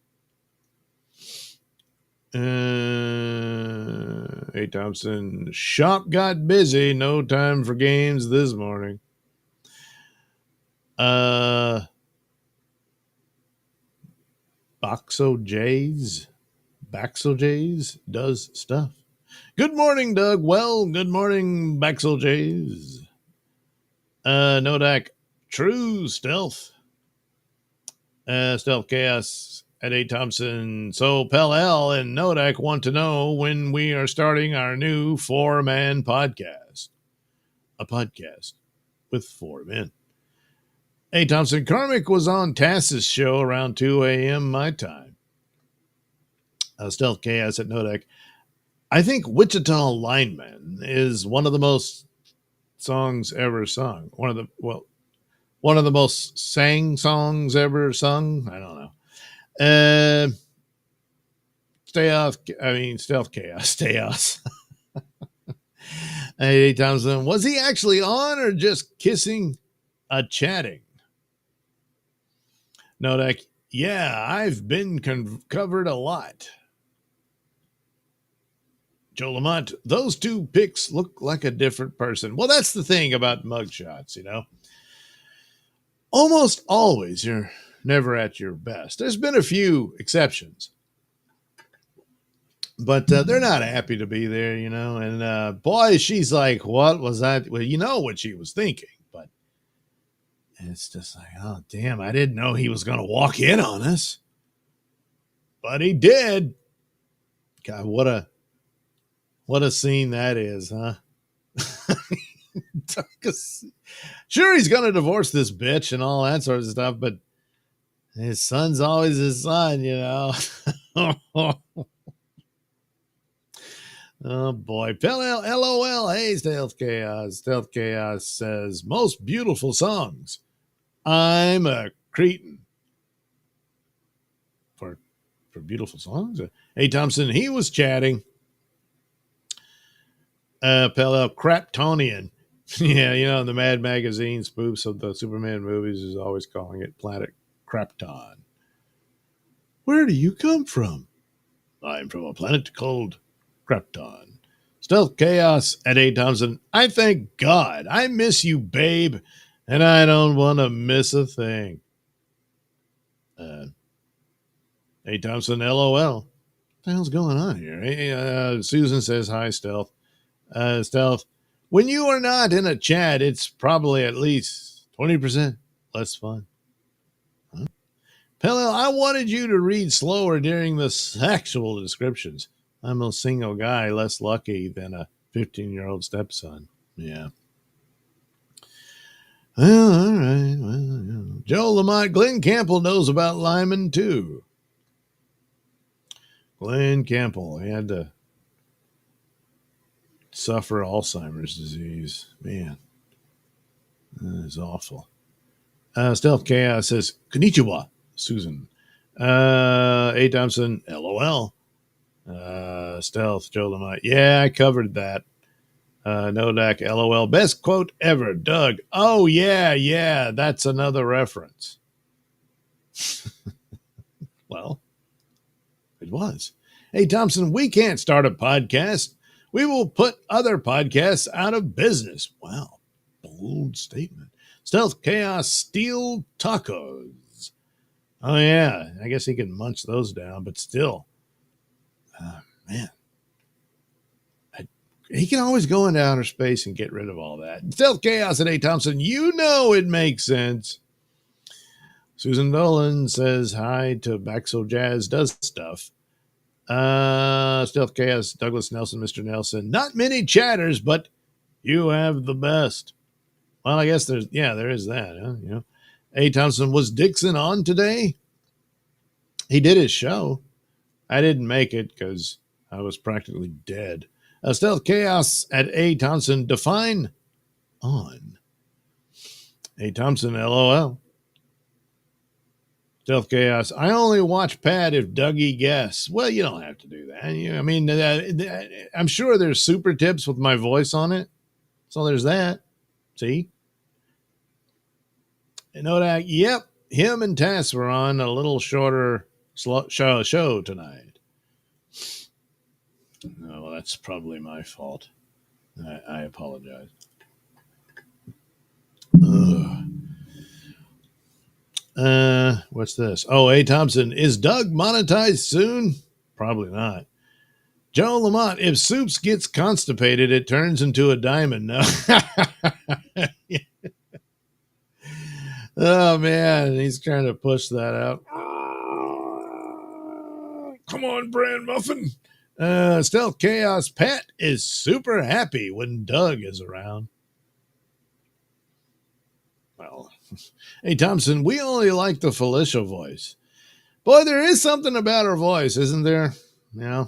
Hey, Thompson. Shop got busy. No time for games this morning. Baxo Jays does stuff. Good morning, Doug. Well, good morning, Baxo Jays. Nodak. True Stealth. Stealth Chaos at A. Thompson. So Pell and Nodak want to know when we are starting our new 4-man podcast. A podcast with 4 men. A. Thompson. Karmic was on Tass's show around 2 a.m. my time. Stealth Chaos at Nodak. I think Wichita Lineman is one of the most songs ever sung. One of the most sang songs ever sung. I don't know. Stealth Chaos. Stay off. Hey, Thompson, was he actually on or just kissing a chatting? Nodak, yeah, I've been covered a lot. Joe Lamont, those 2 pics look like a different person. Well, that's the thing about mugshots, you know. Almost always you're never at your best. There's been a few exceptions. But they're not happy to be there, you know. And boy, she's like, what was that? Well, you know what she was thinking. But it's just like, oh, damn, I didn't know he was going to walk in on us. But he did. God, what a scene that is, huh? Sure, he's going to divorce this bitch and all that sort of stuff, but his son's always his son, you know. Oh, boy. Pell LOL. Hey, Stealth Chaos. Stealth Chaos says, most beautiful songs. I'm a cretin. For beautiful songs? Hey, Thompson, he was chatting. Pell Craptonian. Yeah, you know, the Mad Magazine spoofs of the Superman movies is always calling it Planet Krapton. Where do you come from? I'm from a planet called Krapton. Stealth Chaos at A. Thompson. I thank God. I miss you, babe, and I don't want to miss a thing. A. Thompson, LOL. What the hell's going on here? Susan says, hi, Stealth. Stealth. When you are not in a chat, it's probably at least 20% less fun. Huh? Pell, I wanted you to read slower during the sexual descriptions. I'm a single guy, less lucky than a 15-year-old stepson. Yeah. Well, all right. Well, yeah. Joe Lamont, Glenn Campbell knows about Lyman, too. Glenn Campbell, he had to suffer Alzheimer's disease. Man, that is awful. Stealth Chaos says, Konnichiwa, Susan. A. Thompson, LOL. Stealth, Joe Lamont. Yeah, I covered that. Nodak, LOL. Best quote ever, Doug. Oh, yeah, that's another reference. Well, it was. Hey, Thompson, we can't start a podcast. We will put other podcasts out of business. Wow, bold statement. Stealth Chaos Steel Tacos. Oh, yeah. I guess he can munch those down, but still, man, he can always go into outer space and get rid of all that. Stealth Chaos at A. Thompson, you know it makes sense. Susan Dolan says hi to Baxo Jazz Does Stuff. Stealth Chaos, Douglas Nelson, Mr. Nailsin. Not many chatters, but you have the best. Well, I guess there is that. Huh? A. Thompson, was Dixon on today? He did his show. I didn't make it because I was practically dead. Stealth Chaos at A. Thompson, define on. A. Thompson, LOL. Stealth Chaos, I only watch Pat if Dougie guesses. Well, you don't have to do that. I mean, I'm sure there's super tips with my voice on it. So there's that. See? And Nodak, yep, him and Tess were on a little shorter show tonight. No, well, that's probably my fault. I apologize. What's this? Oh, A. Thompson, is Doug monetized soon? Probably not. Joe Lamont, if Soups gets constipated, it turns into a diamond. No. Oh, man, he's trying to push that out. Come on, Bran Muffin. Stealth Chaos, Pat is super happy when Doug is around. Well, hey, Thompson, we only like the Felicia voice. Boy, there is something about her voice, isn't there? Yeah,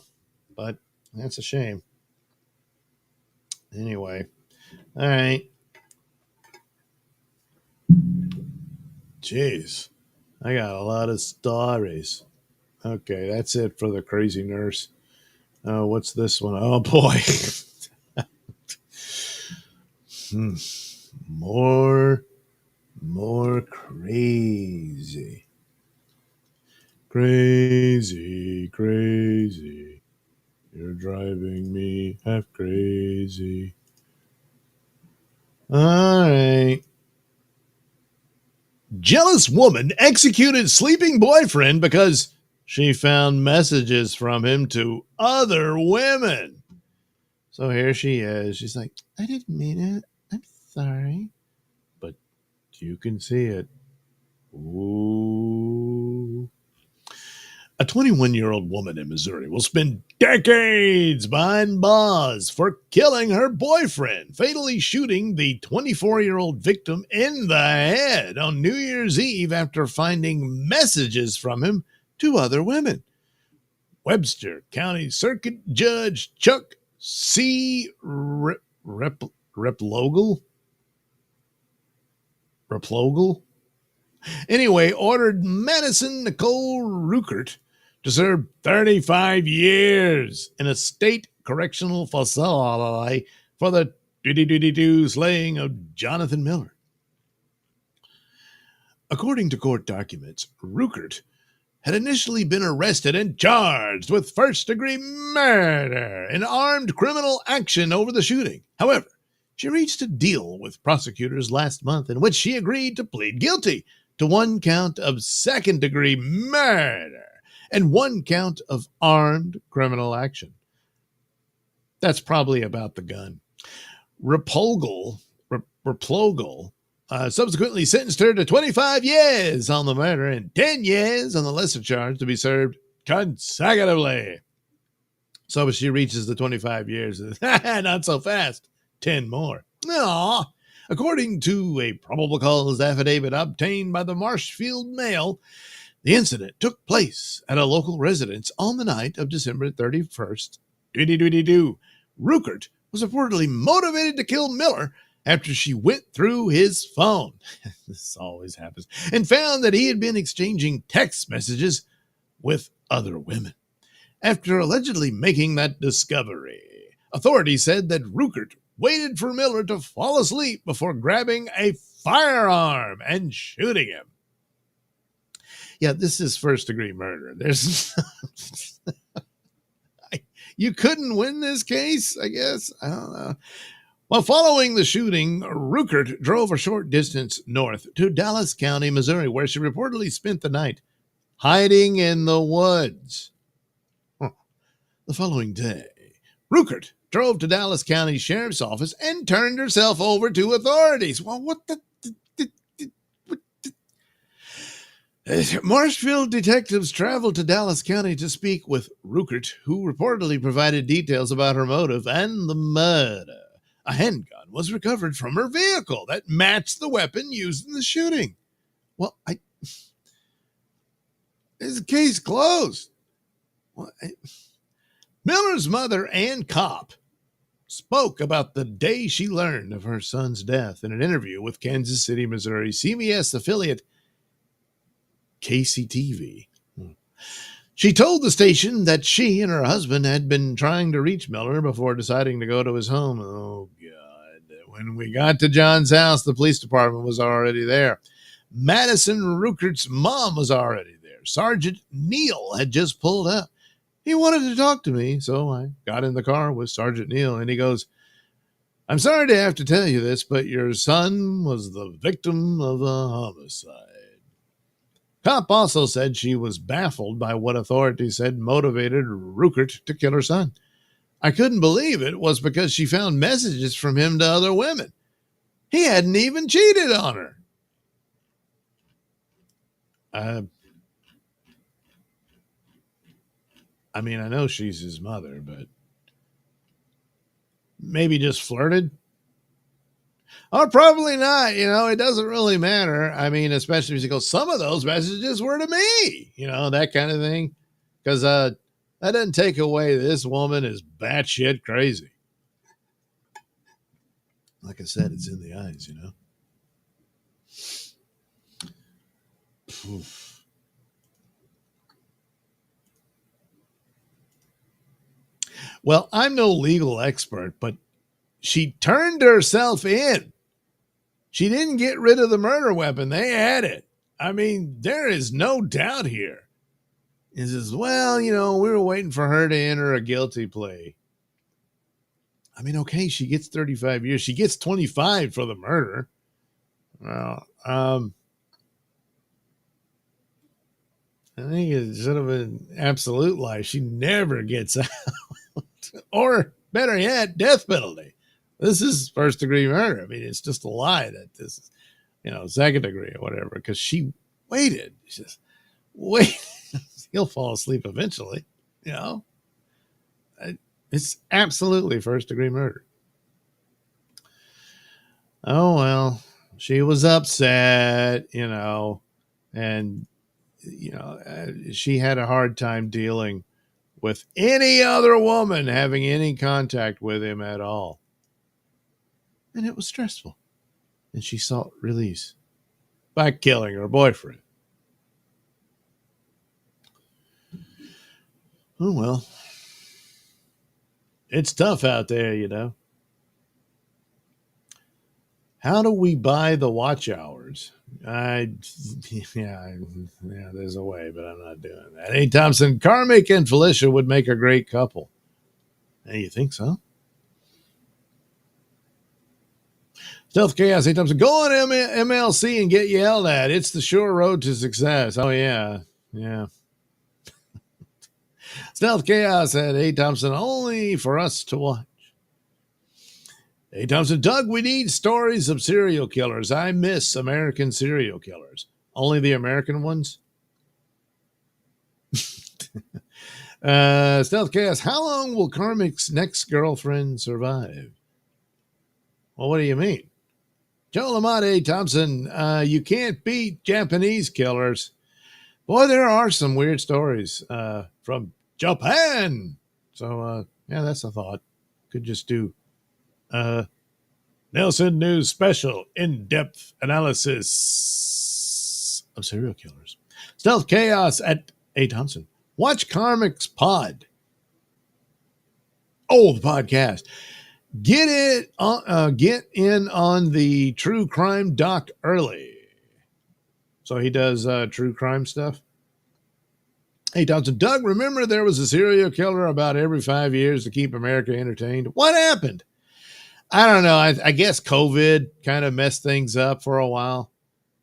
but that's a shame. Anyway, all right. Jeez, I got a lot of stories. Okay, that's it for the crazy nurse. What's this one? Oh, boy. More crazy. Crazy. You're driving me half crazy. All right. Jealous woman executed sleeping boyfriend because she found messages from him to other women. So here she is. She's like, I didn't mean it. I'm sorry. But you can see it. Ooh. A 21-year-old woman in Missouri will spend decades behind bars for killing her boyfriend, fatally shooting the 24-year-old victim in the head on New Year's Eve after finding messages from him to other women. Webster County Circuit Judge Chuck C. Replogle? Anyway, ordered Madison Nicole Ruckert to serve 35 years in a state correctional facility for the slaying of Jonathan Miller. According to court documents, Ruckert had initially been arrested and charged with first-degree murder and armed criminal action over the shooting. However, she reached a deal with prosecutors last month in which she agreed to plead guilty to one count of second-degree murder and one count of armed criminal action. That's probably about the gun. Replogle subsequently sentenced her to 25 years on the murder and 10 years on the lesser charge to be served consecutively. So she reaches the 25 years. Not so fast. 10 more. Aww. According to a probable cause affidavit obtained by the Marshfield Mail, the incident took place at a local residence on the night of December 31st, 2022. Ruckert was reportedly motivated to kill Miller after she went through his phone. This always happens. And found that he had been exchanging text messages with other women. After allegedly making that discovery, authorities said that Ruckert waited for Miller to fall asleep before grabbing a firearm and shooting him. Yeah, this is first-degree murder. There's you couldn't win this case, I guess. I don't know. While following the shooting, Ruckert drove a short distance north to Dallas County, Missouri, where she reportedly spent the night hiding in the woods. Huh. The following day, Ruckert drove to Dallas County Sheriff's Office and turned herself over to authorities. Well, what the... Marshville detectives traveled to Dallas County to speak with Ruckert, who reportedly provided details about her motive and the murder. A handgun was recovered from her vehicle that matched the weapon used in the shooting. Well, is the case closed? Well, Miller's mother, Ann Kopp, spoke about the day she learned of her son's death in an interview with Kansas City, Missouri CBS affiliate KCTV. She told the station that she and her husband had been trying to reach Miller before deciding to go to his home. Oh, God. When we got to John's house, the police department was already there. Madison Ruckert's mom was already there. Sergeant Neal had just pulled up. He wanted to talk to me, so I got in the car with Sergeant Neal, and he goes, "I'm sorry to have to tell you this, but your son was the victim of a homicide." Kopp also said she was baffled by what authorities said motivated Ruckert to kill her son. I couldn't believe it was because she found messages from him to other women. He hadn't even cheated on her. I mean, I know she's his mother, but maybe just flirted? Oh, probably not. It doesn't really matter. I mean, especially if you go, some of those messages were to me, that kind of thing. Because that doesn't take away this woman is batshit crazy. Like I said, it's in the eyes, Oof. Well, I'm no legal expert, but she turned herself in. She didn't get rid of the murder weapon. They had it. I mean, there is no doubt here. He says, well, we were waiting for her to enter a guilty plea. I mean, okay, she gets 35 years. She gets 25 for the murder. Well, I think it's sort of an absolute lie. She never gets out. Or, better yet, death penalty. This is first degree murder. I mean, it's just a lie that this is, second degree or whatever, because she waited. She says, wait, he'll fall asleep eventually, It's absolutely first degree murder. Oh, well, she was upset, and, she had a hard time dealing with any other woman having any contact with him at all. And it was stressful. And she sought release by killing her boyfriend. Oh, well. It's tough out there, How do we buy the watch hours? Yeah, there's a way, but I'm not doing that. Hey, Thompson, Carmick and Felicia would make a great couple. Hey, you think so? Stealth Chaos, hey, Thompson, go on MLC and get yelled at. It's the sure road to success. Oh, yeah. Yeah. Stealth Chaos said, hey, Thompson, only for us to watch. Hey, Thompson, Doug, we need stories of serial killers. I miss American serial killers. Only the American ones? Stealth Chaos, how long will Carmick's next girlfriend survive? Well, what do you mean? Joe Lamade, Thompson, you can't beat Japanese killers. Boy, there are some weird stories from Japan. So, yeah, that's a thought. Could just do Nailsin News Special in-depth analysis of serial killers. Stealth Chaos at A. Thompson. Watch Carmick's Pod. Oh, the podcast. Get in on the true crime doc early. So he does true crime stuff. Hey, Thompson, Doug, remember there was a serial killer about every 5 years to keep America entertained? What happened? I don't know. I guess COVID kind of messed things up for a while.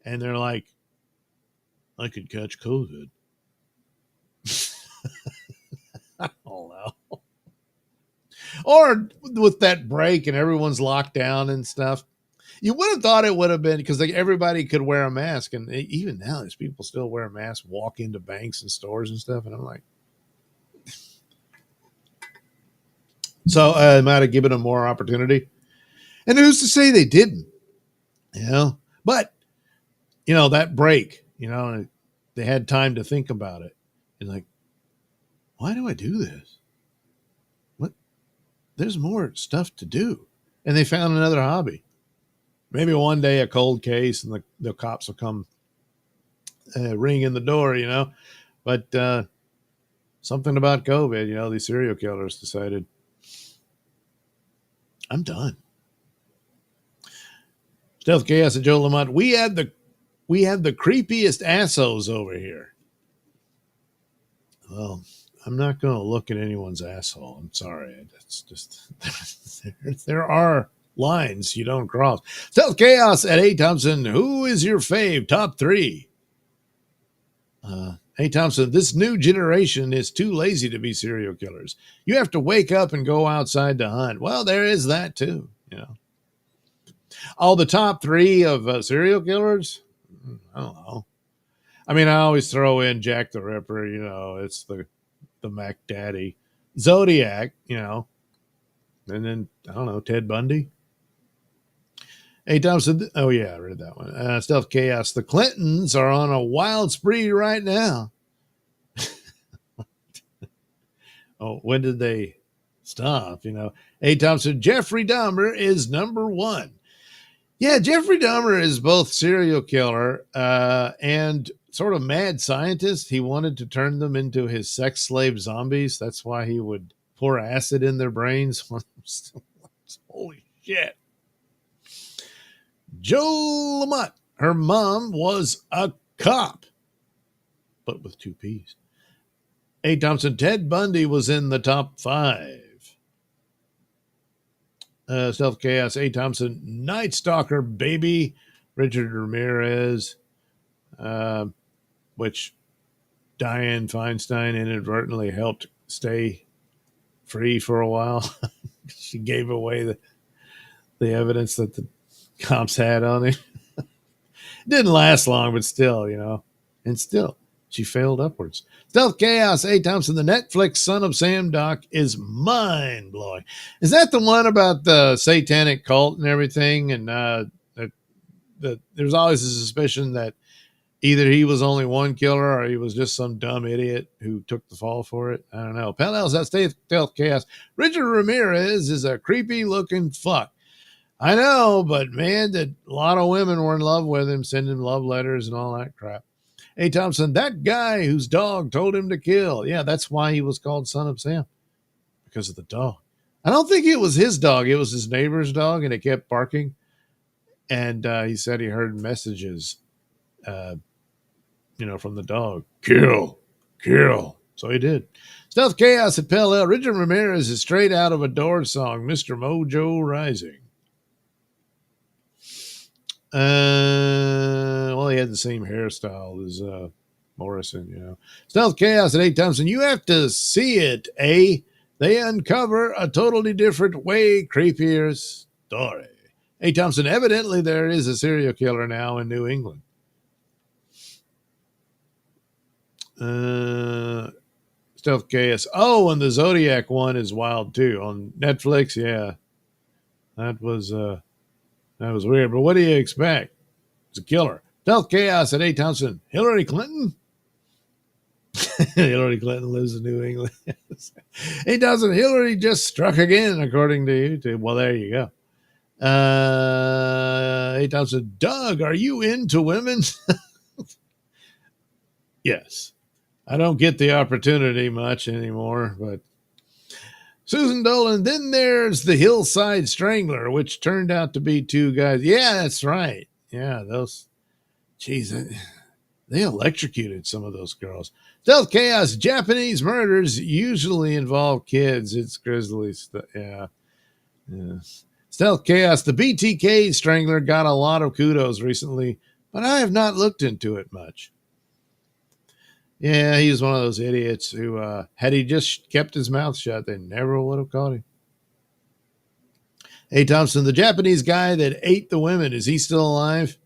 And they're like, I could catch COVID. Or with that break and everyone's locked down and stuff. You would have thought it would have been because like everybody could wear a mask, and even now, there's people still wear masks, walk into banks and stores and stuff. And I'm like, so I might have given them more opportunity. And who's to say they didn't? You know, but that break, they had time to think about it. And like, why do I do this? What? There's more stuff to do, and they found another hobby. Maybe one day a cold case and the cops will come ring in the door, But something about COVID, these serial killers decided, I'm done. Stealth Chaos and Joe Lamont, we have the creepiest assholes over here. Well, I'm not going to look at anyone's asshole. I'm sorry. That's just there are lines you don't cross. Stealth Chaos at A. Thompson, who is your fave? Top 3. Hey, Thompson, this new generation is too lazy to be serial killers. You have to wake up and go outside to hunt. Well, there is that too, Oh, the top 3 of serial killers? I don't know. I mean, I always throw in Jack the Ripper, it's the Mac Daddy. Zodiac, and then, I don't know, Ted Bundy. Hey, Thompson, oh yeah, I read that one. Stealth Chaos, the Clintons are on a wild spree right now. Oh, when did they stop, Hey, Thompson, Jeffrey Dahmer is number 1. Yeah, Jeffrey Dahmer is both serial killer and sort of mad scientist. He wanted to turn them into his sex slave zombies. That's why he would pour acid in their brains. Holy shit. Joe Lamont, her mom was a cop, but with 2 P's. A. Thompson, Ted Bundy was in the top 5. Stealth Chaos, A. Thompson, Night Stalker, baby. Richard Ramirez, which Dianne Feinstein inadvertently helped stay free for a while. She gave away the evidence that the cops had on him. Didn't last long, but still, and still she failed upwards. Stealth Chaos, A. Thompson, the Netflix Son of Sam doc is mind blowing. Is that the one about the satanic cult and everything? And there's always a suspicion that either he was only one killer or he was just some dumb idiot who took the fall for it. I don't know. Pal that's Stealth Chaos. Richard Ramirez is a creepy looking fuck. I know, but man, a lot of women were in love with him, sending him love letters and all that crap. Hey, Thompson, that guy whose dog told him to kill. Yeah, that's why he was called Son of Sam, because of the dog. I don't think it was his dog. It was his neighbor's dog, and it kept barking. And he said he heard messages, from the dog. Kill, kill. So he did. Stealth Chaos at Pell L. Richard Ramirez is straight out of a Doors song, Mr. Mojo Rising. Well, he had the same hairstyle as Morrison, Stealth Chaos at A. Thompson, you have to see it, A. They uncover a totally different, way creepier story. A. Thompson, evidently there is a serial killer now in New England. Stealth Chaos. Oh, and the Zodiac one is wild too on Netflix. Yeah, that was weird. But what do you expect? It's a killer. Stealth Chaos at A. Thompson. Hillary Clinton. Hillary Clinton lives in New England. A. Thompson. Hillary just struck again, according to YouTube. Well, there you go. A. Thompson. Doug, are you into women? Yes. I don't get the opportunity much anymore, but Susan Dolan, then there's the Hillside Strangler, which turned out to be 2 guys. Yeah, that's right. Yeah, they electrocuted some of those girls. Stealth Chaos, Japanese murders usually involve kids. It's grisly stuff. Yeah. Stealth Chaos, the BTK Strangler got a lot of kudos recently, but I have not looked into it much. Yeah, he's one of those idiots who, had he just kept his mouth shut, they never would have caught him. Hey, Thompson, the Japanese guy that ate the women, is he still alive?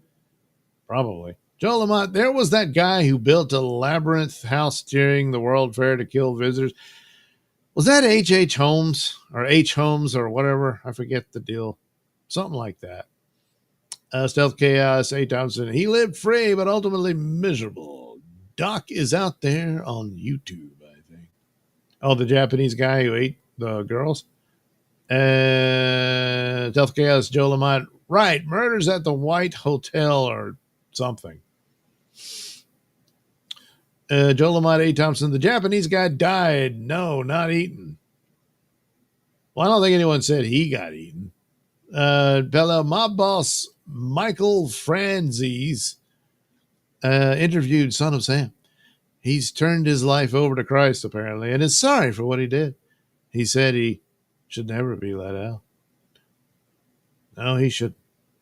Probably. Joe Lamont, there was that guy who built a labyrinth house during the World Fair to kill visitors. Was that H. Holmes or H. Holmes or whatever? I forget the deal. Something like that. Stealth Chaos, A. Thompson. He lived free, but ultimately miserable. Doc is out there on YouTube, I think. Oh, the Japanese guy who ate the girls? Stealth Chaos, Joe Lamont. Right, murders at the White Hotel or something. Joe Lamont, A. Thompson. The Japanese guy died. No, not eaten. Well, I don't think anyone said he got eaten. Bella, my boss, Michael Franzese, interviewed Son of Sam. He's turned his life over to Christ, apparently, and is sorry for what he did. He said he should never be let out. No, he should.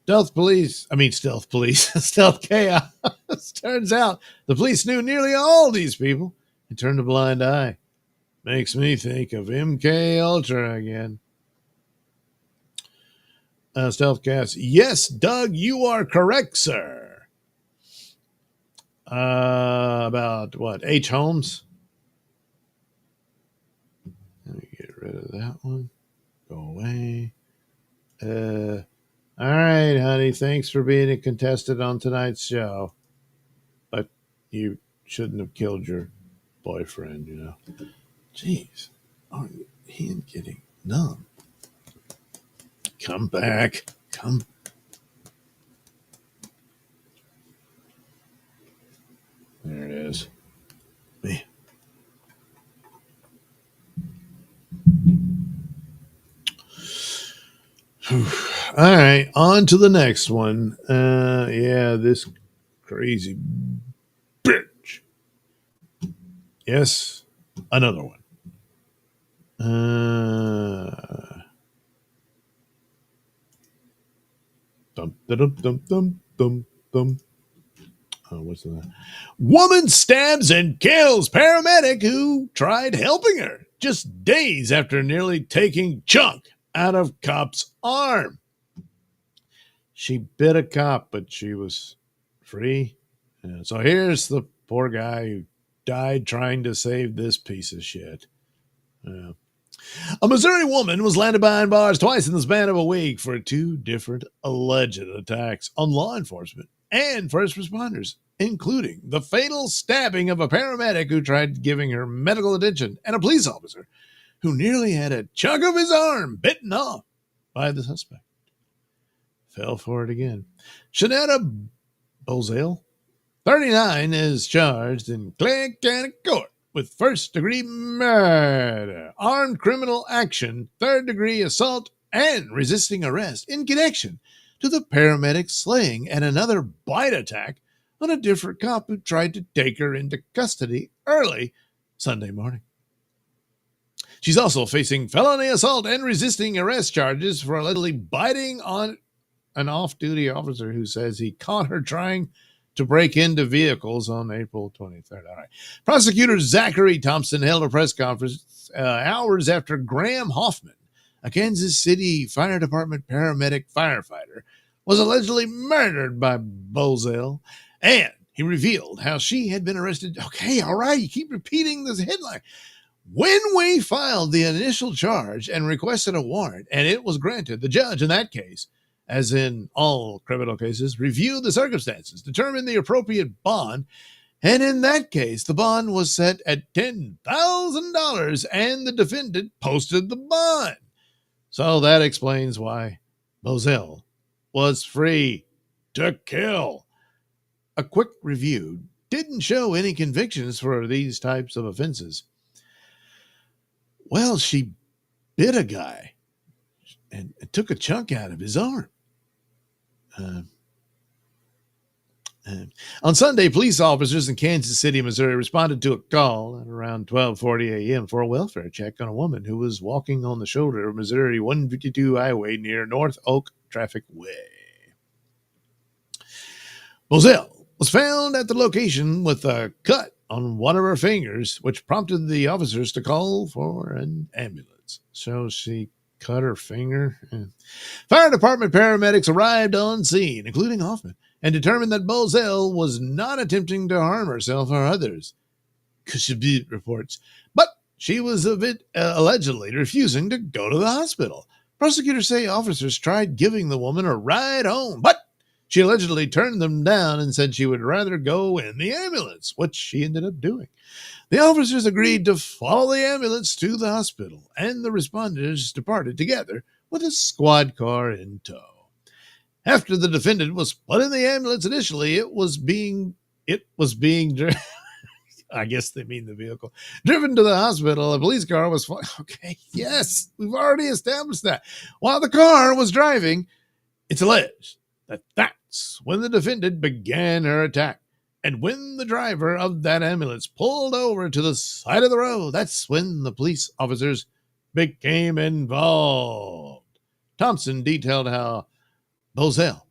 Stealth Police, Stealth Chaos. Turns out the police knew nearly all these people and turned a blind eye. Makes me think of MK Ultra again. Stealth Cast. Yes, Doug, you are correct, sir. About what? H. Holmes? Let me get rid of that one. Go away. All right, honey. Thanks for being a contestant on tonight's show. But you shouldn't have killed your boyfriend, you know. Jeez. Oh, he ain't getting numb. Come back. Come. There it is. Man. All right, on to the next one. Yeah, this crazy bitch. Yes, another one. Dum dum dum dum dum dum. Oh, what's that? Woman stabs and kills paramedic who tried helping her just days after nearly taking chunk out of cop's arm. She bit a cop, but she was free. So here's the poor guy who died trying to save this piece of shit. A Missouri woman was landed behind bars twice in the span of a week for two different alleged attacks on law enforcement and first responders, including the fatal stabbing of a paramedic who tried giving her medical attention and a police officer who nearly had a chunk of his arm bitten off by the suspect. Fell for it again. Shanetta Bozale, 39, is charged in Clay County Court with first-degree murder, armed criminal action, third-degree assault, and resisting arrest in connection to the paramedic slaying and another bite attack on a different cop who tried to take her into custody early Sunday morning. She's also facing felony assault and resisting arrest charges for allegedly biting on an off-duty officer who says he caught her trying to break into vehicles on April 23rd. All right. Prosecutor Zachary Thompson held a press conference hours after Graham Hoffman, a Kansas City Fire Department paramedic firefighter, was allegedly murdered by Bozale, and he revealed how she had been arrested. Okay, all right, you keep repeating this headline. When we filed the initial charge and requested a warrant, and it was granted, the judge in that case, as in all criminal cases, reviewed the circumstances, determined the appropriate bond, and in that case, the bond was set at $10,000, and the defendant posted the bond. So that explains why Bozale was free to kill. A quick review didn't show any convictions for these types of offenses. Well, she bit a guy and took a chunk out of his arm. On Sunday, police officers in Kansas City, Missouri, responded to a call at around 12:40 a.m. for a welfare check on a woman who was walking on the shoulder of Missouri 152 highway near North Oak Traffic Way. Bozale was found at the location with a cut on one of her fingers, which prompted the officers to call for an ambulance. So she cut her finger. Fire department paramedics arrived on scene, including Hoffman, and determined that Bozell was not attempting to harm herself or others. Kshabit reports. But she was allegedly refusing to go to the hospital. Prosecutors say officers tried giving the woman a ride home, but she allegedly turned them down and said she would rather go in the ambulance, which she ended up doing. The officers agreed to follow the ambulance to the hospital, and the responders departed together with a squad car in tow. After the defendant was put in the ambulance initially, it was being I guess they mean the vehicle, driven to the hospital. A police car was okay, yes, we've already established that. While the car was driving, it's alleged that that's when the defendant began her attack. And when the driver of that ambulance pulled over to the side of the road, that's when the police officers became involved. Thompson detailed how Bozell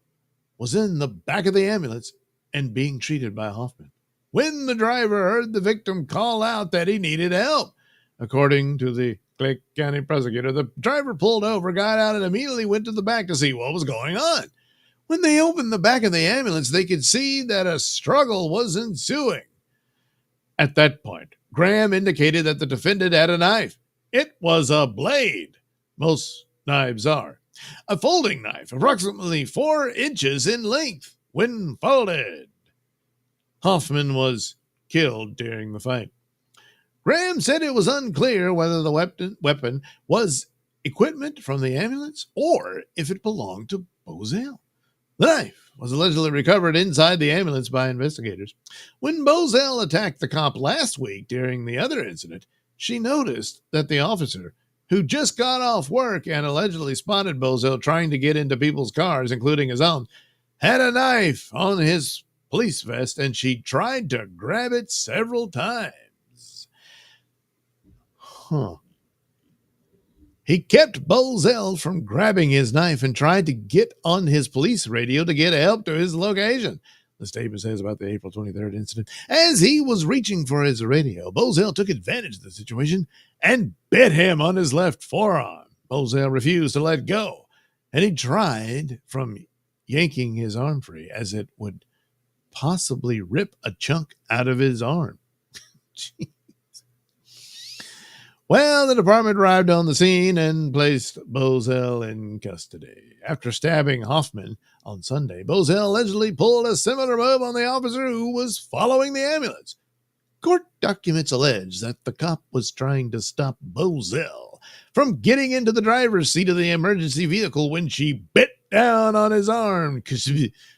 was in the back of the ambulance and being treated by Hoffman when the driver heard the victim call out that he needed help. According to the Clay County prosecutor, the driver pulled over, got out, and immediately went to the back to see what was going on. When they opened the back of the ambulance, they could see that a struggle was ensuing. At that point, Graham indicated that the defendant had a knife. It was a blade. Most knives are. A folding knife, approximately 4 inches in length, when folded. Hoffman was killed during the fight. Graham said it was unclear whether the weapon was equipment from the ambulance or if it belonged to Bozell. The knife was allegedly recovered inside the ambulance by investigators. When Bozell attacked the cop last week during the other incident, she noticed that the officer, who just got off work and allegedly spotted Bozell trying to get into people's cars, including his own, had a knife on his police vest, and she tried to grab it several times. He kept Bozell from grabbing his knife and tried to get on his police radio to get help to his location. The statement says about the April 23rd incident. As he was reaching for his radio, Bozell took advantage of the situation and bit him on his left forearm. Bozell refused to let go, and he tried from yanking his arm free as it would possibly rip a chunk out of his arm. Well, the department arrived on the scene and placed Bozell in custody. After stabbing Hoffman on Sunday, Bozell allegedly pulled a similar move on the officer who was following the ambulance. Court documents allege that the cop was trying to stop Bozell from getting into the driver's seat of the emergency vehicle when she bit down on his arm.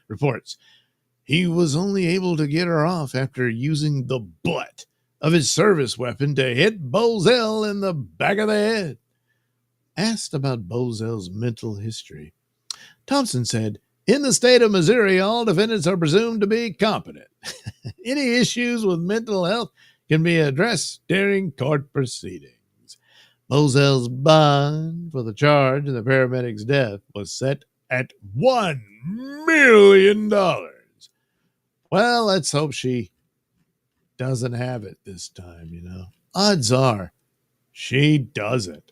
Reports. He was only able to get her off after using the butt of his service weapon to hit Bozell in the back of the head. Asked about Bozell's mental history, Thompson said, "In the state of Missouri, all defendants are presumed to be competent. Any issues with mental health can be addressed during court proceedings." Bozell's bond for the charge of the paramedic's death was set at $1 million. Well, let's hope she doesn't have it this time, you know. Odds are she doesn't.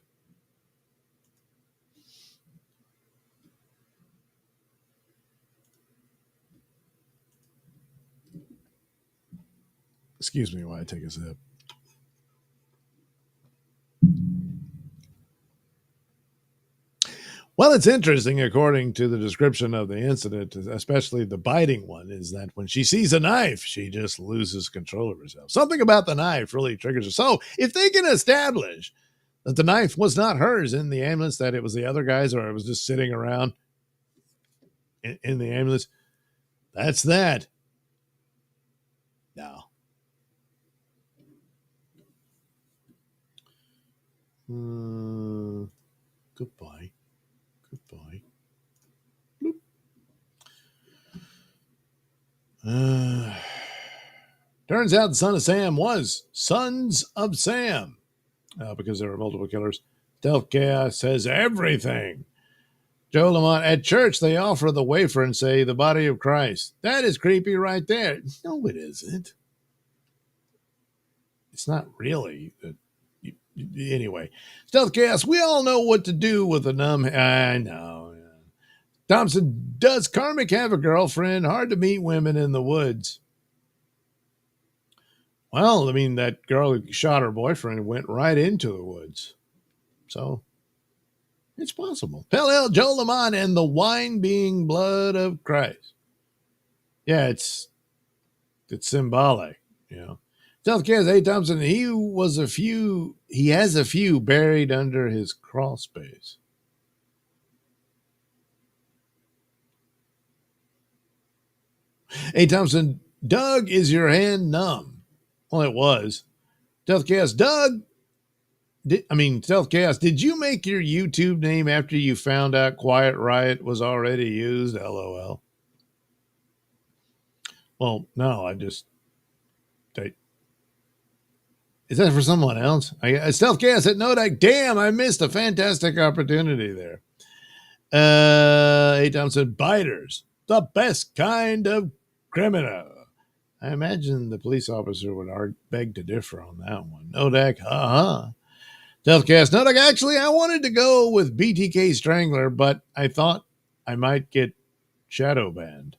Excuse me while I take a sip. Well, it's interesting, according to the description of the incident, especially the biting one, is that when she sees a knife, she just loses control of herself. Something about the knife really triggers her. So if they can establish that the knife was not hers in the ambulance, that it was the other guy's, or it was just sitting around in the ambulance, that's that. No. Goodbye. Goodbye. Turns out the son of Sam was Sons of Sam because there were multiple killers. Stealth Chaos says everything. Joe Lamont, at church, they offer the wafer and say, "The body of Christ." That is creepy right there. No, it isn't. It's not really. Anyway, Stealth Chaos, we all know what to do with a numb. I know. Thompson, does Karmic have a girlfriend? Hard to meet women in the woods. Well, I mean, that girl who shot her boyfriend went right into the woods. So it's possible. Pell Joel Lamont and the wine being blood of Christ. Yeah, it's symbolic, you know. Stealth Chaos, A. Thompson, he has a few buried under his crawl space. A. Thompson, Doug, is your hand numb? Well, it was. Stealth Chaos, Stealth Chaos, did you make your YouTube name after you found out Quiet Riot was already used? LOL. Well, no, is that for someone else? Stealth Chaos at no deck. Damn, I missed a fantastic opportunity there. A. Thompson, biters, the best kind of criminal. I imagine the police officer would beg to differ on that one. No deck, Stealthcast, no deck. Actually, I wanted to go with BTK Strangler, but I thought I might get shadow banned.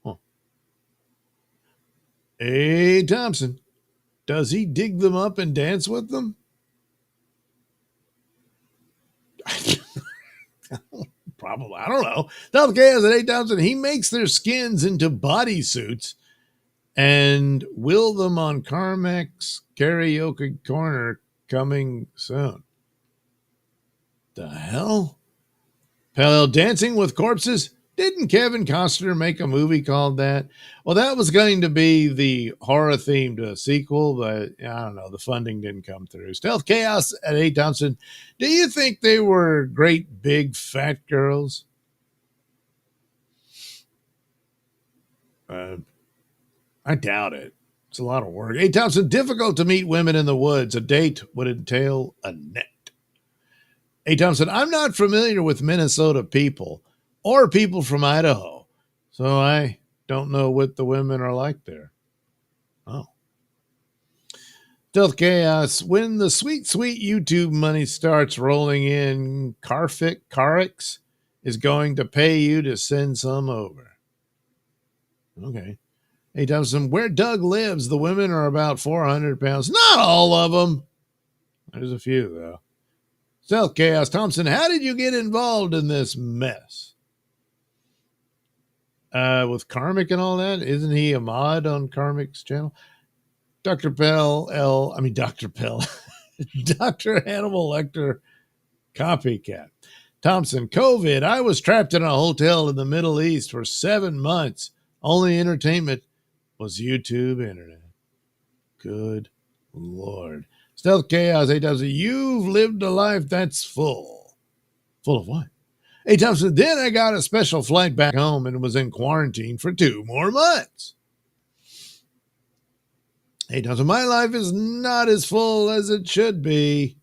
Huh. A. Thompson, does he dig them up and dance with them? Probably. I don't know. Stealth Chaos at A. Thompson, he makes their skins into bodysuits and will them on Carmex Karaoke Corner coming soon. The hell? Parallel Dancing with Corpses? Didn't Kevin Costner make a movie called that? Well, that was going to be the horror-themed sequel, but I don't know. The funding didn't come through. Stealth Chaos at A. Thompson. Do you think they were great big fat girls? I doubt it. It's a lot of work. A. Thompson, difficult to meet women in the woods. A date would entail a net. A. Thompson, I'm not familiar with Minnesota people or people from Idaho, so I don't know what the women are like there. Oh. Stealth Chaos, when the sweet, sweet YouTube money starts rolling in, Carix is going to pay you to send some over. Okay. Hey, Thompson, where Doug lives, the women are about 400 pounds. Not all of them. There's a few, though. Stealth Chaos, Thompson, how did you get involved in this mess? With Karmic and all that? Isn't he a mod on Karmic's channel? Dr. Pell, Dr. Hannibal Lecter, copycat. Thompson, COVID, I was trapped in a hotel in the Middle East for 7 months. Only entertainment was YouTube internet. Good Lord. Stealth Chaos, A. Thompson, you've lived a life that's full. Full of what? A. Thompson, then I got a special flight back home and was in quarantine for 2 more months. A. Thompson, my life is not as full as it should be.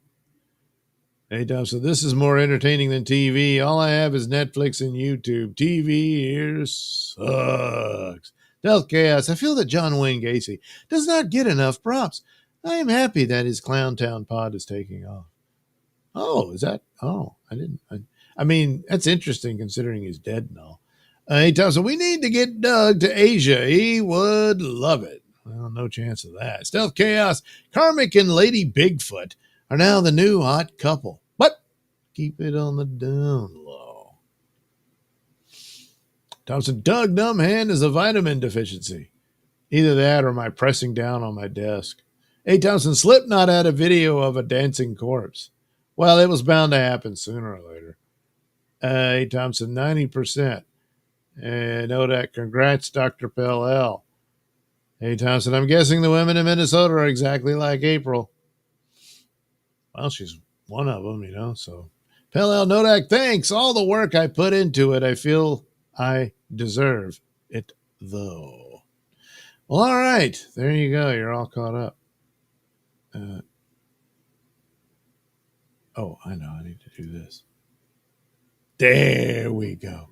A. Thompson, this is more entertaining than TV. All I have is Netflix and YouTube. TV here sucks. Stealth Chaos, I feel that John Wayne Gacy does not get enough props. I am happy that his Clowntown pod is taking off. Oh, is that? Oh, I mean, that's interesting considering he's dead and all. A. Thompson, we need to get Doug to Asia. He would love it. Well, no chance of that. Stealth Chaos, Karmic and Lady Bigfoot are now the new hot couple. But keep it on the down low. Thompson, Doug Numbhand is a vitamin deficiency. Either that or my pressing down on my desk. A. Thompson, Slipknot had a video of a dancing corpse. Well, it was bound to happen sooner or later. A. Thompson, 90%. And Odak, congrats, Dr. Pell. A. Thompson, I'm guessing the women in Minnesota are exactly like April. Well, she's one of them, so. Pell Nodak, thanks. All the work I put into it, I feel I deserve it, though. Well, all right. There you go. You're all caught up. I know. I need to do this. There we go.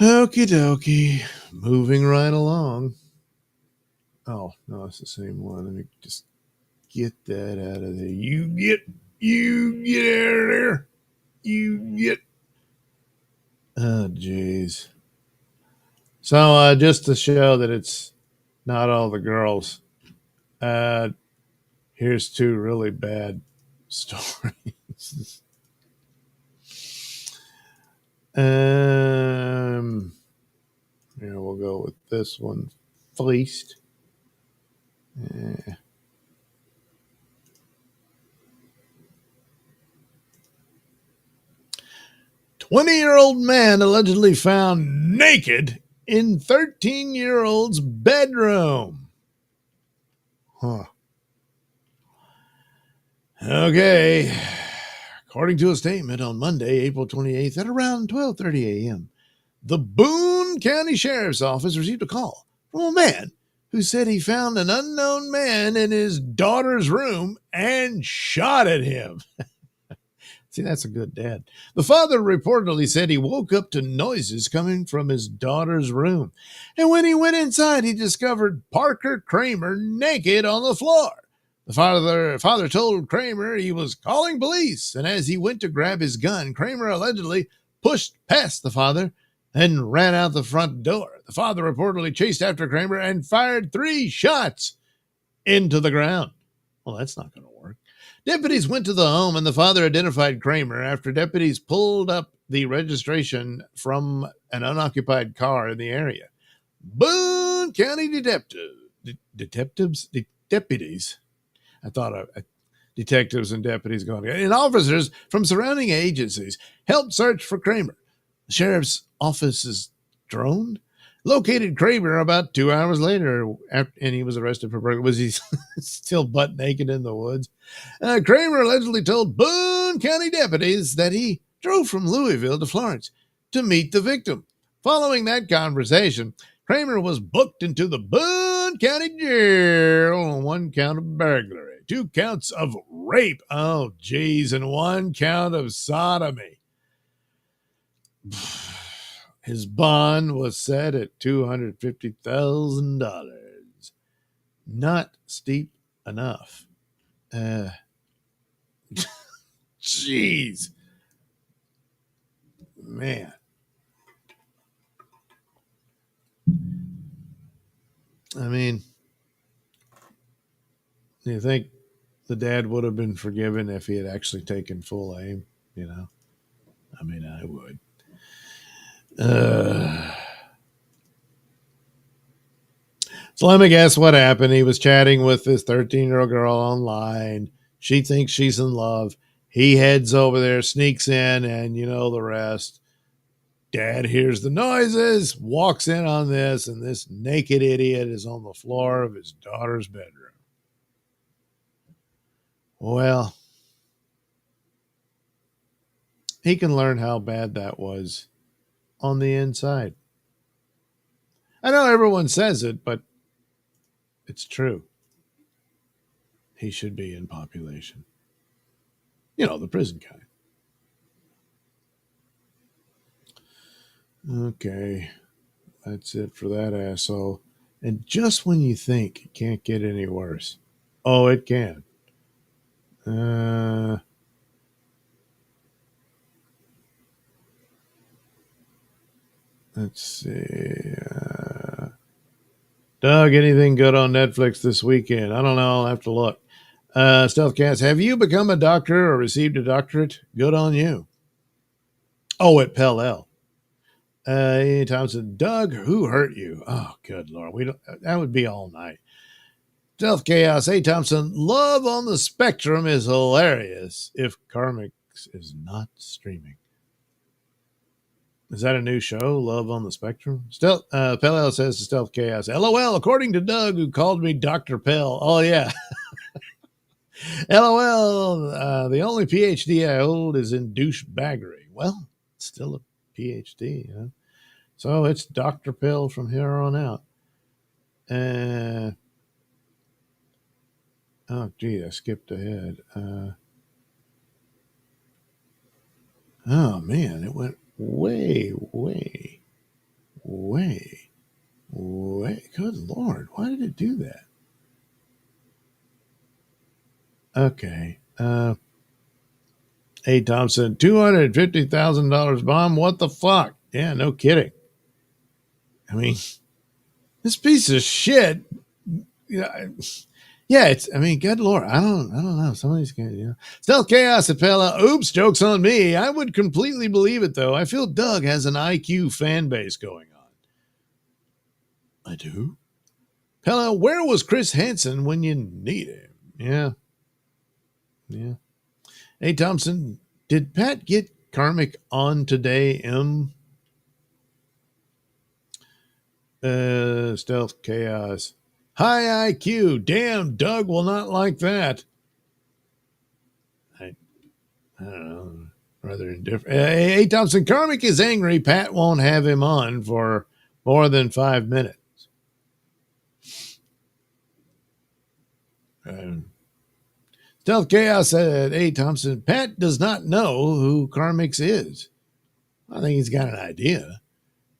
Okie dokie. Moving right along. Oh, no, it's the same one. Let me just Get that out of there. You get out of there. You get. Oh, jeez. So, just to show that it's not all the girls, uh, here's two really bad stories. Yeah, we'll go with this one. Fleeced. 20-year-old man allegedly found naked in 13-year-old's bedroom. Huh. Okay. According to a statement on Monday, April 28th at around 12:30 a.m., the Boone County Sheriff's Office received a call from a man who said he found an unknown man in his daughter's room and shot at him. See, that's a good dad. The father reportedly said he woke up to noises coming from his daughter's room. And when he went inside, he discovered Parker Kramer naked on the floor. The father told Kramer he was calling police, and as he went to grab his gun, Kramer allegedly pushed past the father and ran out the front door. The father reportedly chased after Kramer and fired 3 shots into the ground. Well, that's not going to work. Deputies went to the home, and the father identified Kramer after deputies pulled up the registration from an unoccupied car in the area. Boone County deputies. I thought detectives and deputies going together. And officers from surrounding agencies helped search for Kramer. The sheriff's office's drone located Kramer about 2 hours later, and he was arrested for burglary. Was he still butt naked in the woods? Kramer allegedly told Boone County deputies that he drove from Louisville to Florence to meet the victim. Following that conversation, Kramer was booked into the Boone County jail on 1 count of burglary, 2 counts of rape, oh geez, and 1 count of sodomy. His bond was set at $250,000. Not steep enough. Jeez. Man. I mean, do you think the dad would have been forgiven if he had actually taken full aim? You know? I mean, I would. So let me guess what happened. He was chatting with this 13-year-old girl online. She thinks she's in love. He heads over there, sneaks in, and you know the rest. Dad hears the noises, walks in on this, and this naked idiot is on the floor of his daughter's bedroom. Well, he can learn how bad that was on the inside. I know everyone says it, but it's true. He should be in population. You know, the prison kind. Okay, that's it for that asshole. And just when you think it can't get any worse, oh, it can. Let's see. Doug, anything good on Netflix this weekend? I don't know. I'll have to look. Stealth Cast, have you become a doctor or received a doctorate? Good on you. Oh, at Pell L. Thompson, Doug, who hurt you? Oh, good Lord. That would be all night. Stealth Chaos, A. Thompson, Love on the Spectrum is hilarious if Karmix is not streaming. Is that a new show, Love on the Spectrum? Stealth, Pell says to Stealth Chaos, LOL, according to Doug, who called me Dr. Pell. Oh, yeah. LOL, the only PhD I hold is in douchebaggery. Well, it's still a PhD, you know? So it's Dr. Pell from here on out. Oh, gee, I skipped ahead. Oh, man, it went way. Good Lord, why did it do that? Okay. Hey, Thompson, $250,000 bomb? What the fuck? Yeah, no kidding. I mean, this piece of shit. Yeah, it's. I mean, good lord, I don't know. Some of these guys, Stealth Chaos Appella. Oops, jokes on me. I would completely believe it though. I feel Doug has an IQ fan base going on. I do. Pella, where was Chris Hansen when you need him? Yeah. Hey, Thompson, did Pat get Karmic on today? Stealth Chaos. High IQ. Damn, Doug will not like that. I don't know. Rather indifferent. Hey, Thompson, Karmic is angry. Pat won't have him on for more than 5 minutes. Stealth Chaos said, hey, Thompson, Pat does not know who Karmix is. I think he's got an idea.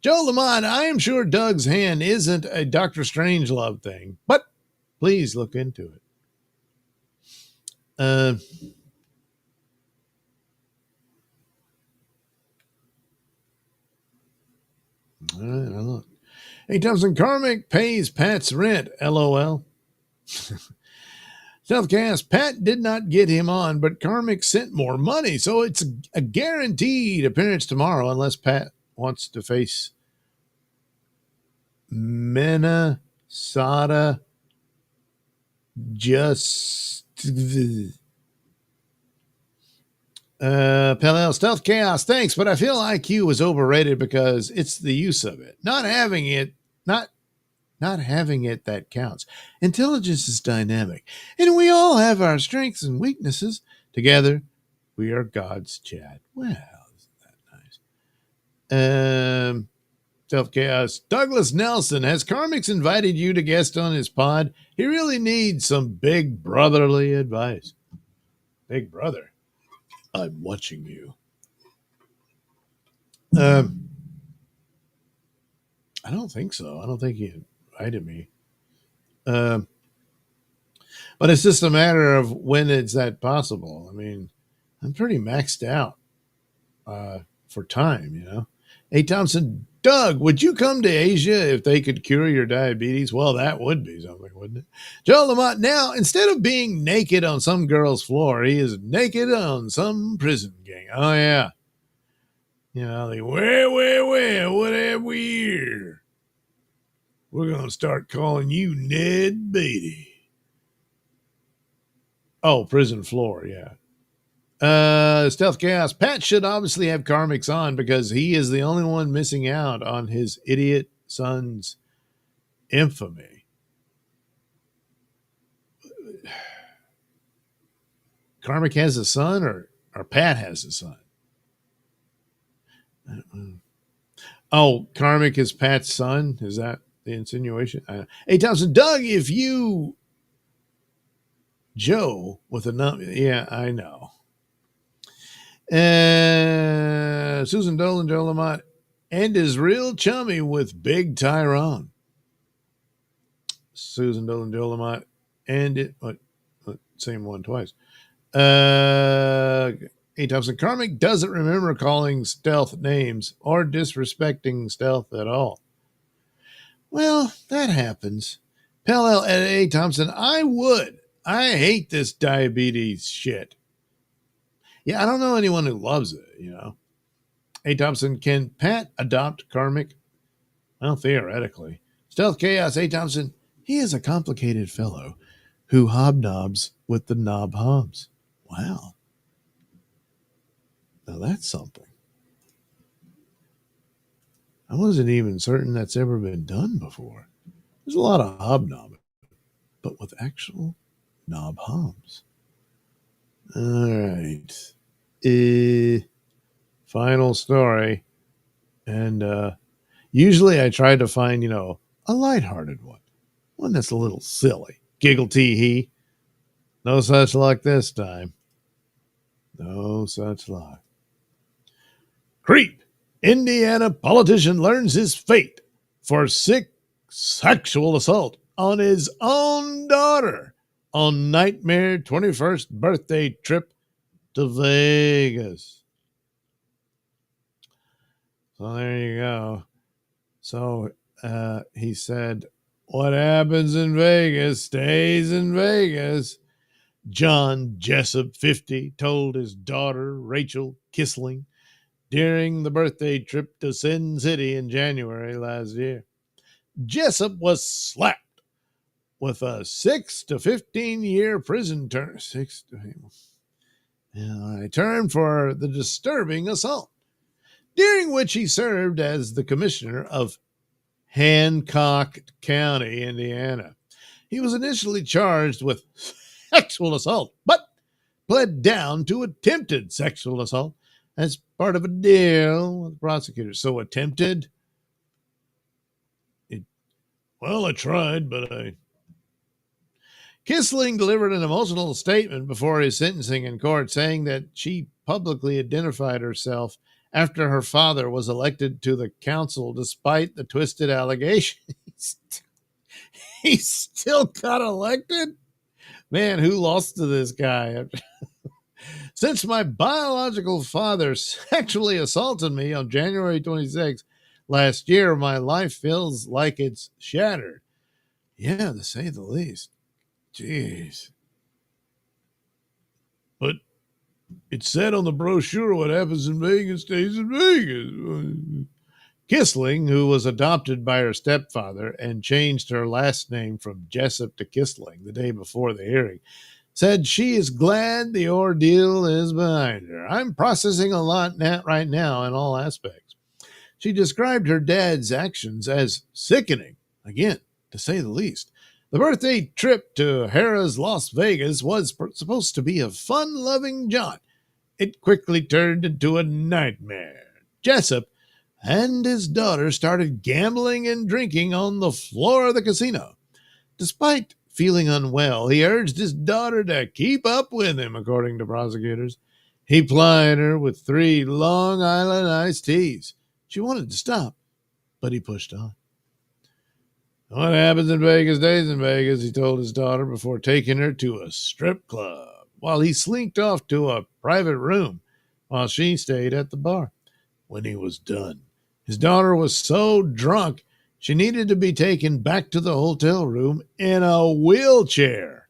Joe Lamont, I am sure Doug's hand isn't a Doctor Strangelove thing, but please look into it. All right, I'll look. Hey, Thompson, Karmic pays Pat's rent, LOL. Stealthcast, Pat did not get him on, but Karmic sent more money, so it's a guaranteed appearance tomorrow unless Pat wants to face Minnesota just Pell Stealth Chaos, thanks, but I feel IQ was overrated because it's the use of it. Not having it that counts. Intelligence is dynamic, and we all have our strengths and weaknesses. Together, we are God's Chad. Well, isn't that nice? Stealth Chaos. Douglas Nelson, has Karmix invited you to guest on his pod? He really needs some big brotherly advice. Big brother, I'm watching you. I don't think so. I don't think he invited me. But it's just a matter of when it's that possible. I mean, I'm pretty maxed out for time, Hey, Thompson, Doug, would you come to Asia if they could cure your diabetes? Well, that would be something, wouldn't it? Joe Lamont, now, instead of being naked on some girl's floor, he is naked on some prison gang. Oh, yeah. Like, where, what have we here? We're going to start calling you Ned Beatty. Oh, prison floor, yeah. Stealth Chaos. Pat should obviously have Karmix on because he is the only one missing out on his idiot son's infamy. Karmik has a son or Pat has a son? Oh, Karmik is Pat's son? Is that the insinuation? Hey, Thompson, Doug, if you... Joe with a number... Yeah, I know. Susan Dolan, Joe Lamont, and is real chummy with Big Tyrone. Susan Dolan, Joe Lamont, and it... What, same one twice. Hey, Thompson, Karmic doesn't remember calling Stealth names or disrespecting Stealth at all. Well, that happens. Pell at A. Thompson, I would. I hate this diabetes shit. Yeah, I don't know anyone who loves it, Hey, Thompson, can Pat adopt Karmic? Well, theoretically. Stealth Chaos, A. Thompson, he is a complicated fellow who hobnobs with the knob hobs. Wow. Now that's something. I wasn't even certain that's ever been done before. There's a lot of hobnobbing, but with actual knob hobs. All right. Final story. And usually I try to find, a lighthearted one that's a little silly. Giggle tee hee. No such luck this time. No such luck. Creep. Indiana politician learns his fate for sick sexual assault on his own daughter. on nightmare 21st birthday trip to Vegas. So there you go. So he said, what happens in Vegas stays in Vegas. John Jessup, 50, told his daughter, Rachel Kissling, during the birthday trip to Sin City in January last year. Jessup was slapped with a 6 to 15-year prison term. Term for the disturbing assault, during which he served as the commissioner of Hancock County, Indiana. He was initially charged with sexual assault, but pled down to attempted sexual assault as part of a deal with prosecutors. So attempted, I tried, but I... Kissling delivered an emotional statement before his sentencing in court, saying that she publicly identified herself after her father was elected to the council despite the twisted allegations. He still got elected? Man, who lost to this guy? Since my biological father sexually assaulted me on January 26th last year, my life feels like it's shattered. Yeah, to say the least. Jeez. But it said on the brochure, what happens in Vegas stays in Vegas. Kissling, who was adopted by her stepfather and changed her last name from Jessup to Kissling the day before the hearing, said she is glad the ordeal is behind her. I'm processing a lot right now in all aspects. She described her dad's actions as sickening, again, to say the least. The birthday trip to Harrah's Las Vegas was supposed to be a fun-loving jaunt. It quickly turned into a nightmare. Jessup and his daughter started gambling and drinking on the floor of the casino. Despite feeling unwell, he urged his daughter to keep up with him, according to prosecutors. He plied her with 3 Long Island iced teas. She wanted to stop, but he pushed on. What happens in Vegas stays in Vegas, he told his daughter before taking her to a strip club, while he slinked off to a private room while she stayed at the bar. When he was done, his daughter was so drunk she needed to be taken back to the hotel room in a wheelchair.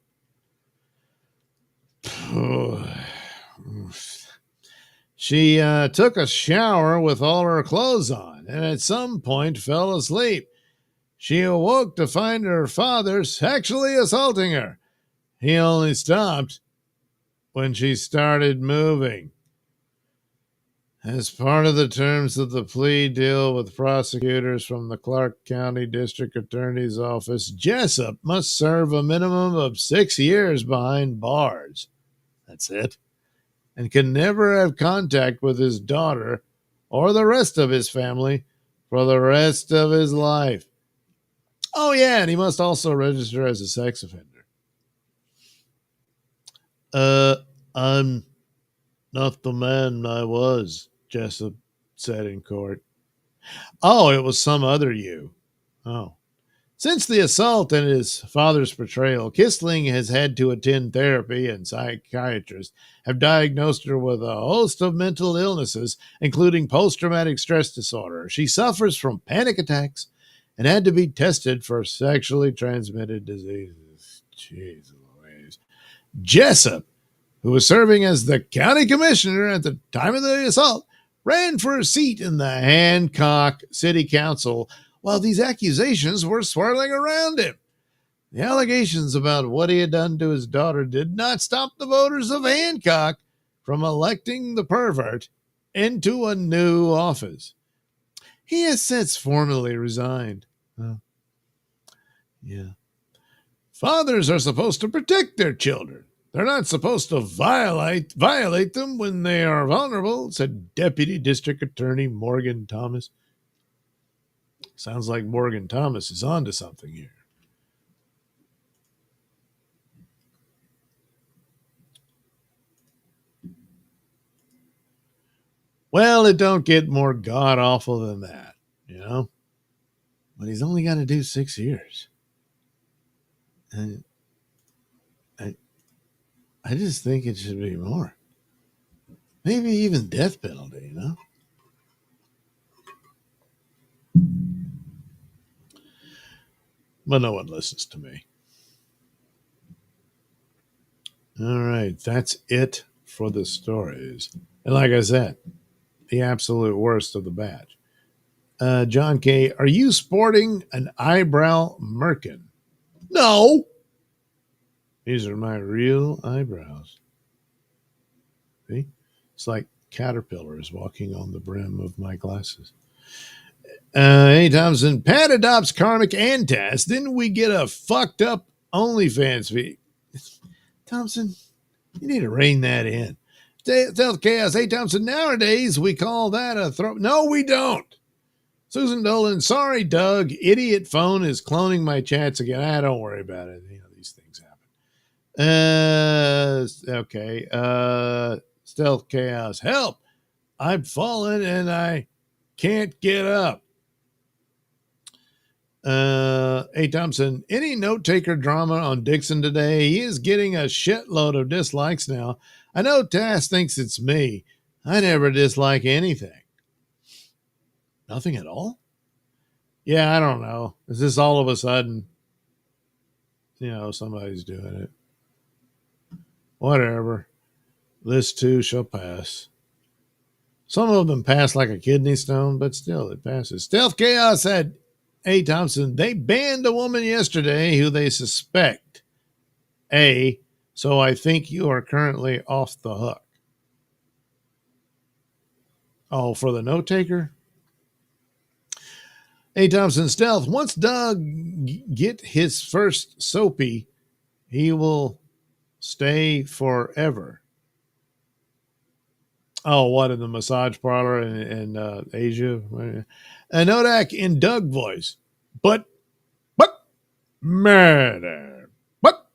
She took a shower with all her clothes on and at some point fell asleep. She awoke to find her father sexually assaulting her. He only stopped when she started moving. As part of the terms of the plea deal with prosecutors from the Clark County District Attorney's Office, Jessup must serve a minimum of 6 years behind bars. That's it. And can never have contact with his daughter or the rest of his family for the rest of his life. Oh, yeah, and he must also register as a sex offender. I'm not the man I was, Jessup said in court. Oh, it was some other you. Oh. Since the assault and his father's portrayal, Kissling has had to attend therapy, and psychiatrists have diagnosed her with a host of mental illnesses, including post-traumatic stress disorder. She suffers from panic attacks and had to be tested for sexually transmitted diseases. Jeez Louise. Jessup, who was serving as the county commissioner at the time of the assault, ran for a seat in the Hancock City Council while these accusations were swirling around him. The allegations about what he had done to his daughter did not stop the voters of Hancock from electing the pervert into a new office. He has since formally resigned. Yeah. Fathers are supposed to protect their children. They're not supposed to violate them when they are vulnerable, said Deputy District Attorney Morgan Thomas. Sounds like Morgan Thomas is onto something here. Well, it don't get more god-awful than that, you know? But he's only got to do 6 years. And I, I just think it should be more. Maybe even death penalty, you know? But no one listens to me. All right, that's it for the stories. And like I said, the absolute worst of the batch. John K., are you sporting an eyebrow merkin? No. These are my real eyebrows. See? It's like caterpillars walking on the brim of my glasses. Hey, Thompson, Pat adopts Karmic and Taz. Then we get a fucked up OnlyFans fee. Thompson, you need to rein that in. Stealth Chaos. Hey, Thompson, nowadays we call that a throw. No, we don't. Susan Dolan, sorry, Doug. Idiot phone is cloning my chats again. Don't worry about it. You know, these things happen. Okay. Stealth Chaos. Help. I've fallen and I can't get up. Hey, Thompson, any note taker drama on Dixon today? He is getting a shitload of dislikes now. I know Tass thinks it's me. I never dislike anything. Nothing at all? Yeah, I don't know. Is this all of a sudden, somebody's doing it? Whatever. This too shall pass. Some of them pass like a kidney stone, but still it passes. Stealth Chaos said, hey, Thompson, they banned a woman yesterday who they suspect. So I think you are currently off the hook. Oh, for the note taker? Hey, Thompson, Stealth, once Doug get his first soapy, he will stay forever. Oh, what, in the massage parlor in Asia? Nodak in Doug voice. But murder. But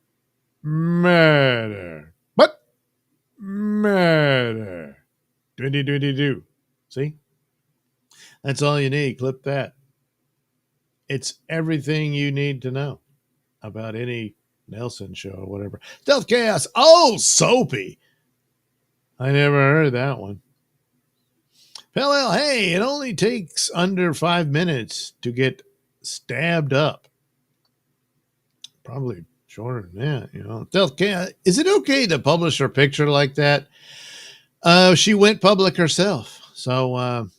murder. But murder. Do. See? That's all you need. Clip that. It's everything you need to know about any Nailsin show or whatever. Stealth Chaos. Oh, soapy. I never heard that one. Pell, hey, it only takes under 5 minutes to get stabbed up. Probably shorter than that, Stealth Chaos. Is it okay to publish her picture like that? She went public herself. So,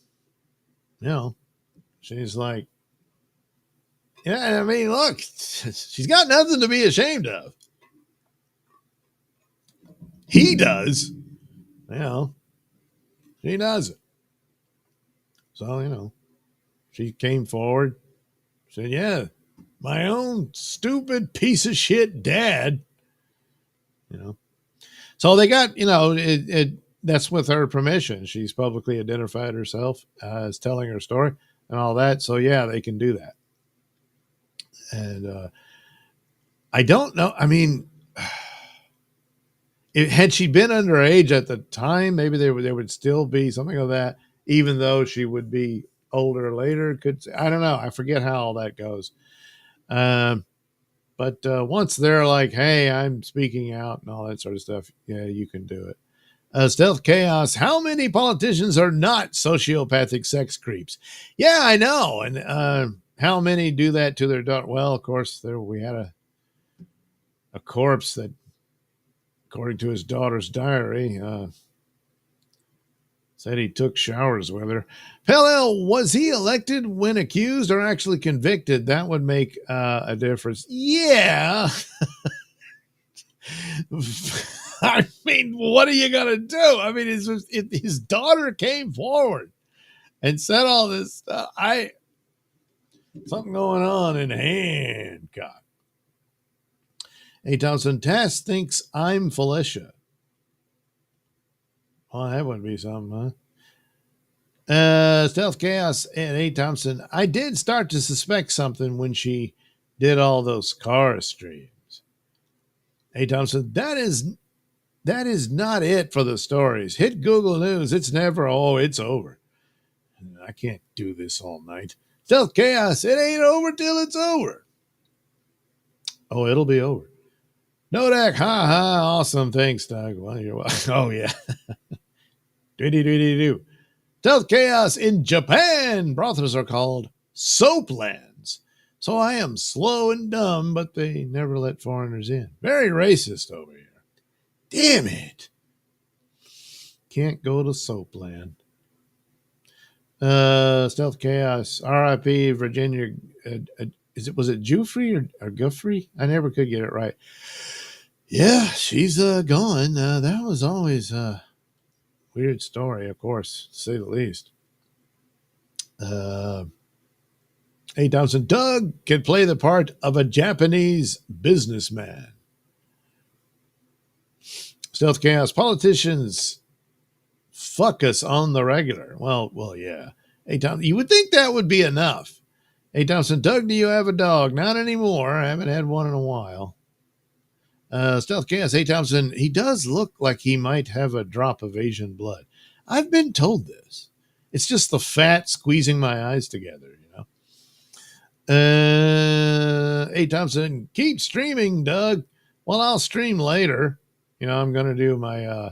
she's like, yeah, I mean, look, she's got nothing to be ashamed of. He does. She doesn't. So, she came forward, said, yeah, my own stupid piece of shit dad. So they got, that's with her permission. She's publicly identified herself as telling her story and all that. So, yeah, they can do that. And I don't know. I mean, had she been underage at the time, maybe there would still be something of that, even though she would be older later. I don't know. I forget how all that goes. But once they're like, hey, I'm speaking out and all that sort of stuff, yeah, you can do it. Stealth Chaos, how many politicians are not sociopathic sex creeps? Yeah, I know. And how many do that to their daughter? Well, of course, we had a corpse that, according to his daughter's diary, said he took showers with her. Pell, was he elected when accused or actually convicted? That would make a difference. Yeah. I mean, what are you going to do? I mean, his daughter came forward and said all this stuff. Something going on in Hancock. Hey, Thompson, Tass thinks I'm Felicia. Well, that would be something, huh? Stealth Chaos and A. Thompson, I did start to suspect something when she did all those car streams. A. Thompson, that is not it for the stories. Hit Google News. It's never, it's over. I can't do this all night. Stealth Chaos, it ain't over till it's over. Oh, it'll be over. No deck, ha ha, awesome. Thanks, Doug. Well, you're welcome. Oh, yeah. Do. Stealth Chaos in Japan. Brothels are called soaplands. So I am slow and dumb, but they never let foreigners in. Very racist over here. Damn it. Can't go to soapland. Stealth Chaos, R.I.P. Virginia. Was it Jufrey or Guffrey? I never could get it right. Yeah, she's gone. That was always a weird story, of course, to say the least. 8,000. Doug can play the part of a Japanese businessman. Stealth Chaos, politicians fuck us on the regular. Well, yeah. 8,000. You would think that would be enough. 8,000. Doug, do you have a dog? Not anymore. I haven't had one in a while. Stealth Chaos, 8,000. He does look like he might have a drop of Asian blood. I've been told this. It's just the fat squeezing my eyes together, you know. 8,000. Keep streaming, Doug. Well, I'll stream later. You know, I'm going to do my,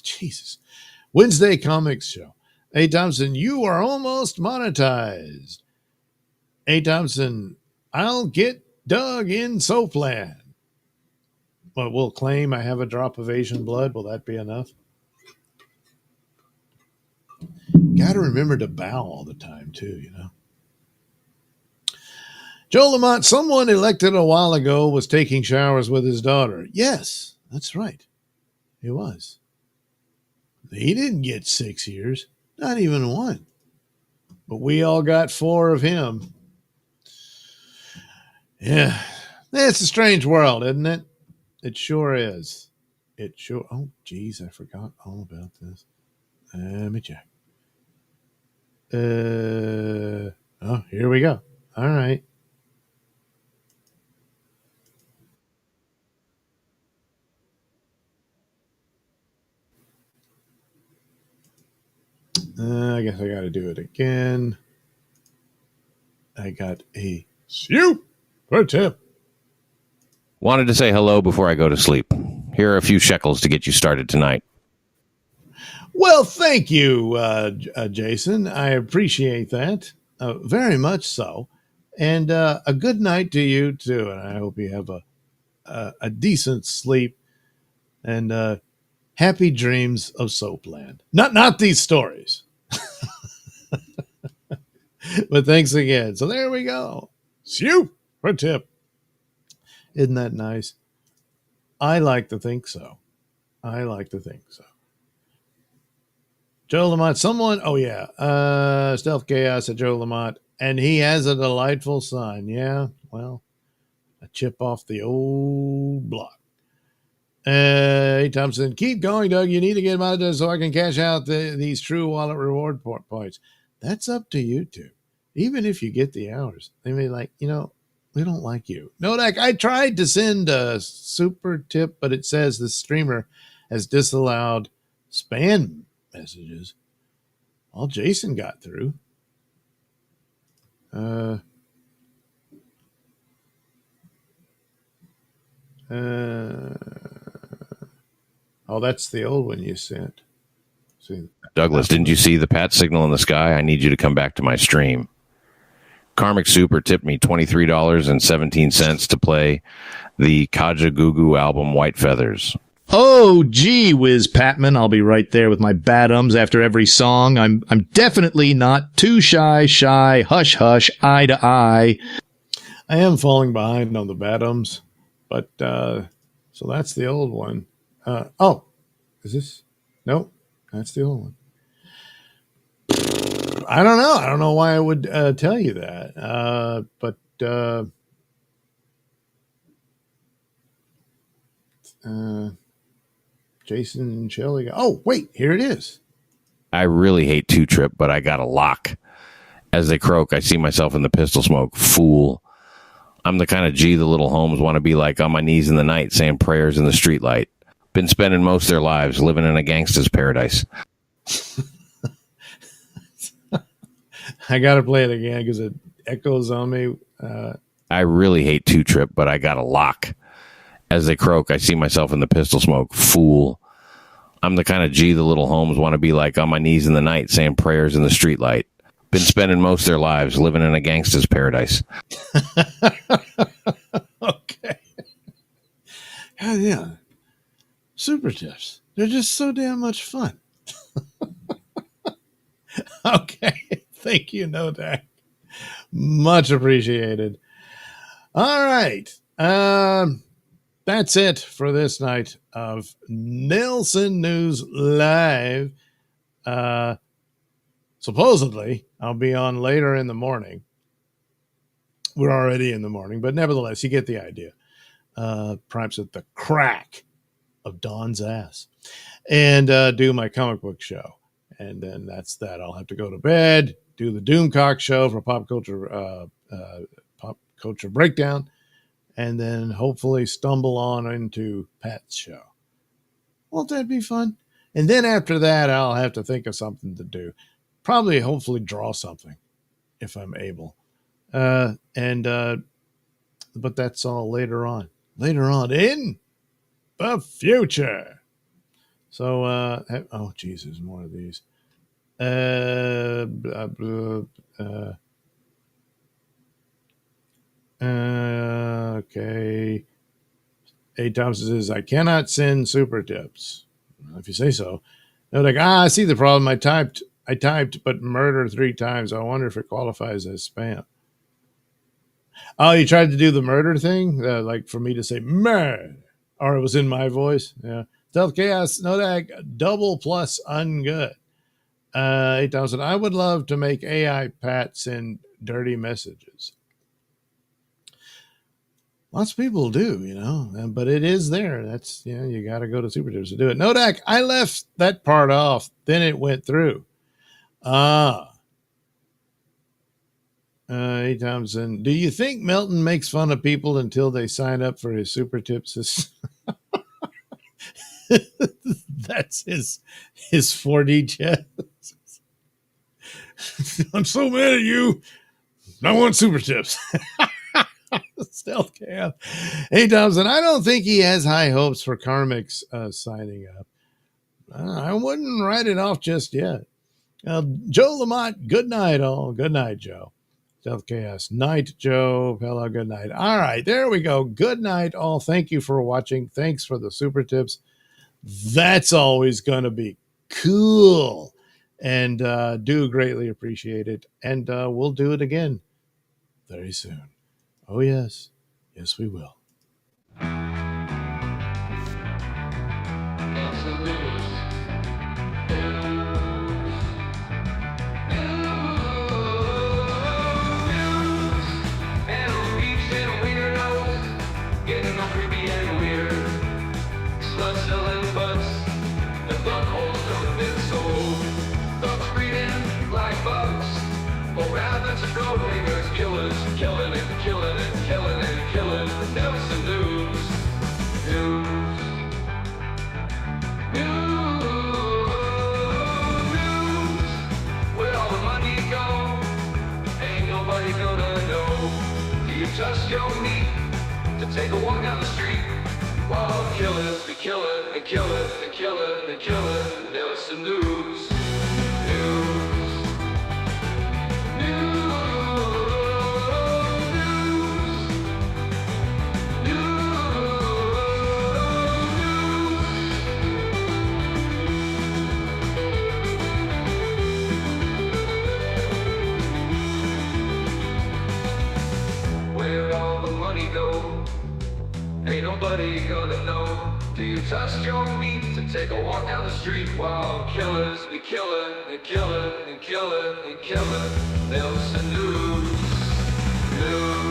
Jesus. Wednesday Comics Show. 8,000. You are almost monetized. 8,000. I'll get Doug in Soapland. But we'll claim I have a drop of Asian blood. Will that be enough? Got to remember to bow all the time, too, you know. Joe Lamont, someone elected a while ago was taking showers with his daughter. Yes, that's right. He was. He didn't get 6 years. Not even one. But we all got 4 of him. Yeah. It's a strange world, isn't it? It sure is. It sure. Oh, geez, I forgot all about this. Let me check. Oh, here we go. All right. I guess I got to do it again. I got a super tip. Wanted to say hello before I go to sleep. Here are a few shekels to get you started tonight. Well, thank you, Jason. I appreciate that very much so. And a good night to you, too. And I hope you have a decent sleep and happy dreams of Soapland. Not these stories. But thanks again. So there we go. Super tip. Isn't that nice? I like to think so. Joe Lamont, someone, oh yeah, Stealth Chaos at Joe Lamont, and he has a delightful son. Yeah, well, a chip off the old block. Hey, Thompson, keep going, Doug. You need to get him out of so I can cash out these True Wallet reward points. That's up to you two. Even if you get the hours, they may like, you know, we don't like you. No, Dak, I tried to send a super tip, but it says the streamer has disallowed spam messages. All Jason got through. Oh, that's the old one you sent. See, Douglas, didn't you see the pat signal in the sky? I need you to come back to my stream. Karmic Super tipped me $23.17 to play the Kaja Gugu album White Feathers. Oh, gee whiz, Patman. I'll be right there with my bad-ums after every song. I'm definitely not too shy, hush, hush, eye to eye. I am falling behind on the bad-ums, but so that's the old one. Oh, is this? Nope, that's the old one. I don't know. I don't know why I would tell you that. But Jason and Shelley. Oh, wait, here it is. I really hate Two Trip, but I got a lock. As they croak, I see myself in the pistol smoke. Fool. I'm the kind of G the little homes want to be like on my knees in the night saying prayers in the streetlight. Been spending most of their lives living in a gangster's paradise. I got to play it again because it echoes on me. I really hate two trip, but I got a lock. As they croak, I see myself in the pistol smoke. Fool. I'm the kind of G the little homes want to be like on my knees in the night saying prayers in the streetlight. Been spending most of their lives living in a gangster's paradise. Okay. Hell yeah. Super tips. They're just so damn much fun. Okay. Thank you, Nodak. Much appreciated. All right. That's it for this night of Nailsin News Live. Supposedly, I'll be on later in the morning. We're already in the morning, but nevertheless, you get the idea. Perhaps at the crack of dawn's ass. And do my comic book show. And then that's that. I'll have to go to bed, do the Doomcock show for Pop Culture Breakdown, and then hopefully stumble on into Pat's show. Won't that be fun? And then after that, I'll have to think of something to do. Probably, hopefully, draw something if I'm able. But that's all later on. Later on in the future. So, oh, Jesus, more of these. Okay. A. Thompson says, I cannot send super tips. Well, if you say so. They're like, I see the problem. I typed, but murder 3 times. I wonder if it qualifies as spam. Oh, you tried to do the murder thing? Like for me to say murder. Or it was in my voice? Yeah. Stealth Chaos, no that double plus ungood. 8,000. I would love to make AI Pat send dirty messages. Lots of people do, but it is there. That's, you got to go to Super Tips to do it. Nodak, I left that part off. Then it went through. 8,000. Do you think Milton makes fun of people until they sign up for his Super Tips? That's his 4D chat. I'm so mad at you. I want Super Tips. Stealth Cam. 8,000. I don't think he has high hopes for Karmic's signing up. I wouldn't write it off just yet. Joe Lamont, good night, all. Good night, Joe. Stealth Chaos. Night, Joe. Hello, good night. All right, there we go. Good night, all. Thank you for watching. Thanks for the Super Tips. That's always going to be cool. And do greatly appreciate it. And we'll do it again very soon. Oh, yes. Yes, we will. Killers, killing it, killing it, killing it, killing it. Nailsin News. Where all the money go? Ain't nobody gonna know. Do you trust your meat to take a walk down the street? While killers be killing and killing and killing and killing. Nailsin News. Ain't nobody gonna know. Do you trust your meat to take a walk down the street while killers be killing and killing and killing and killing? Nailsin News. News.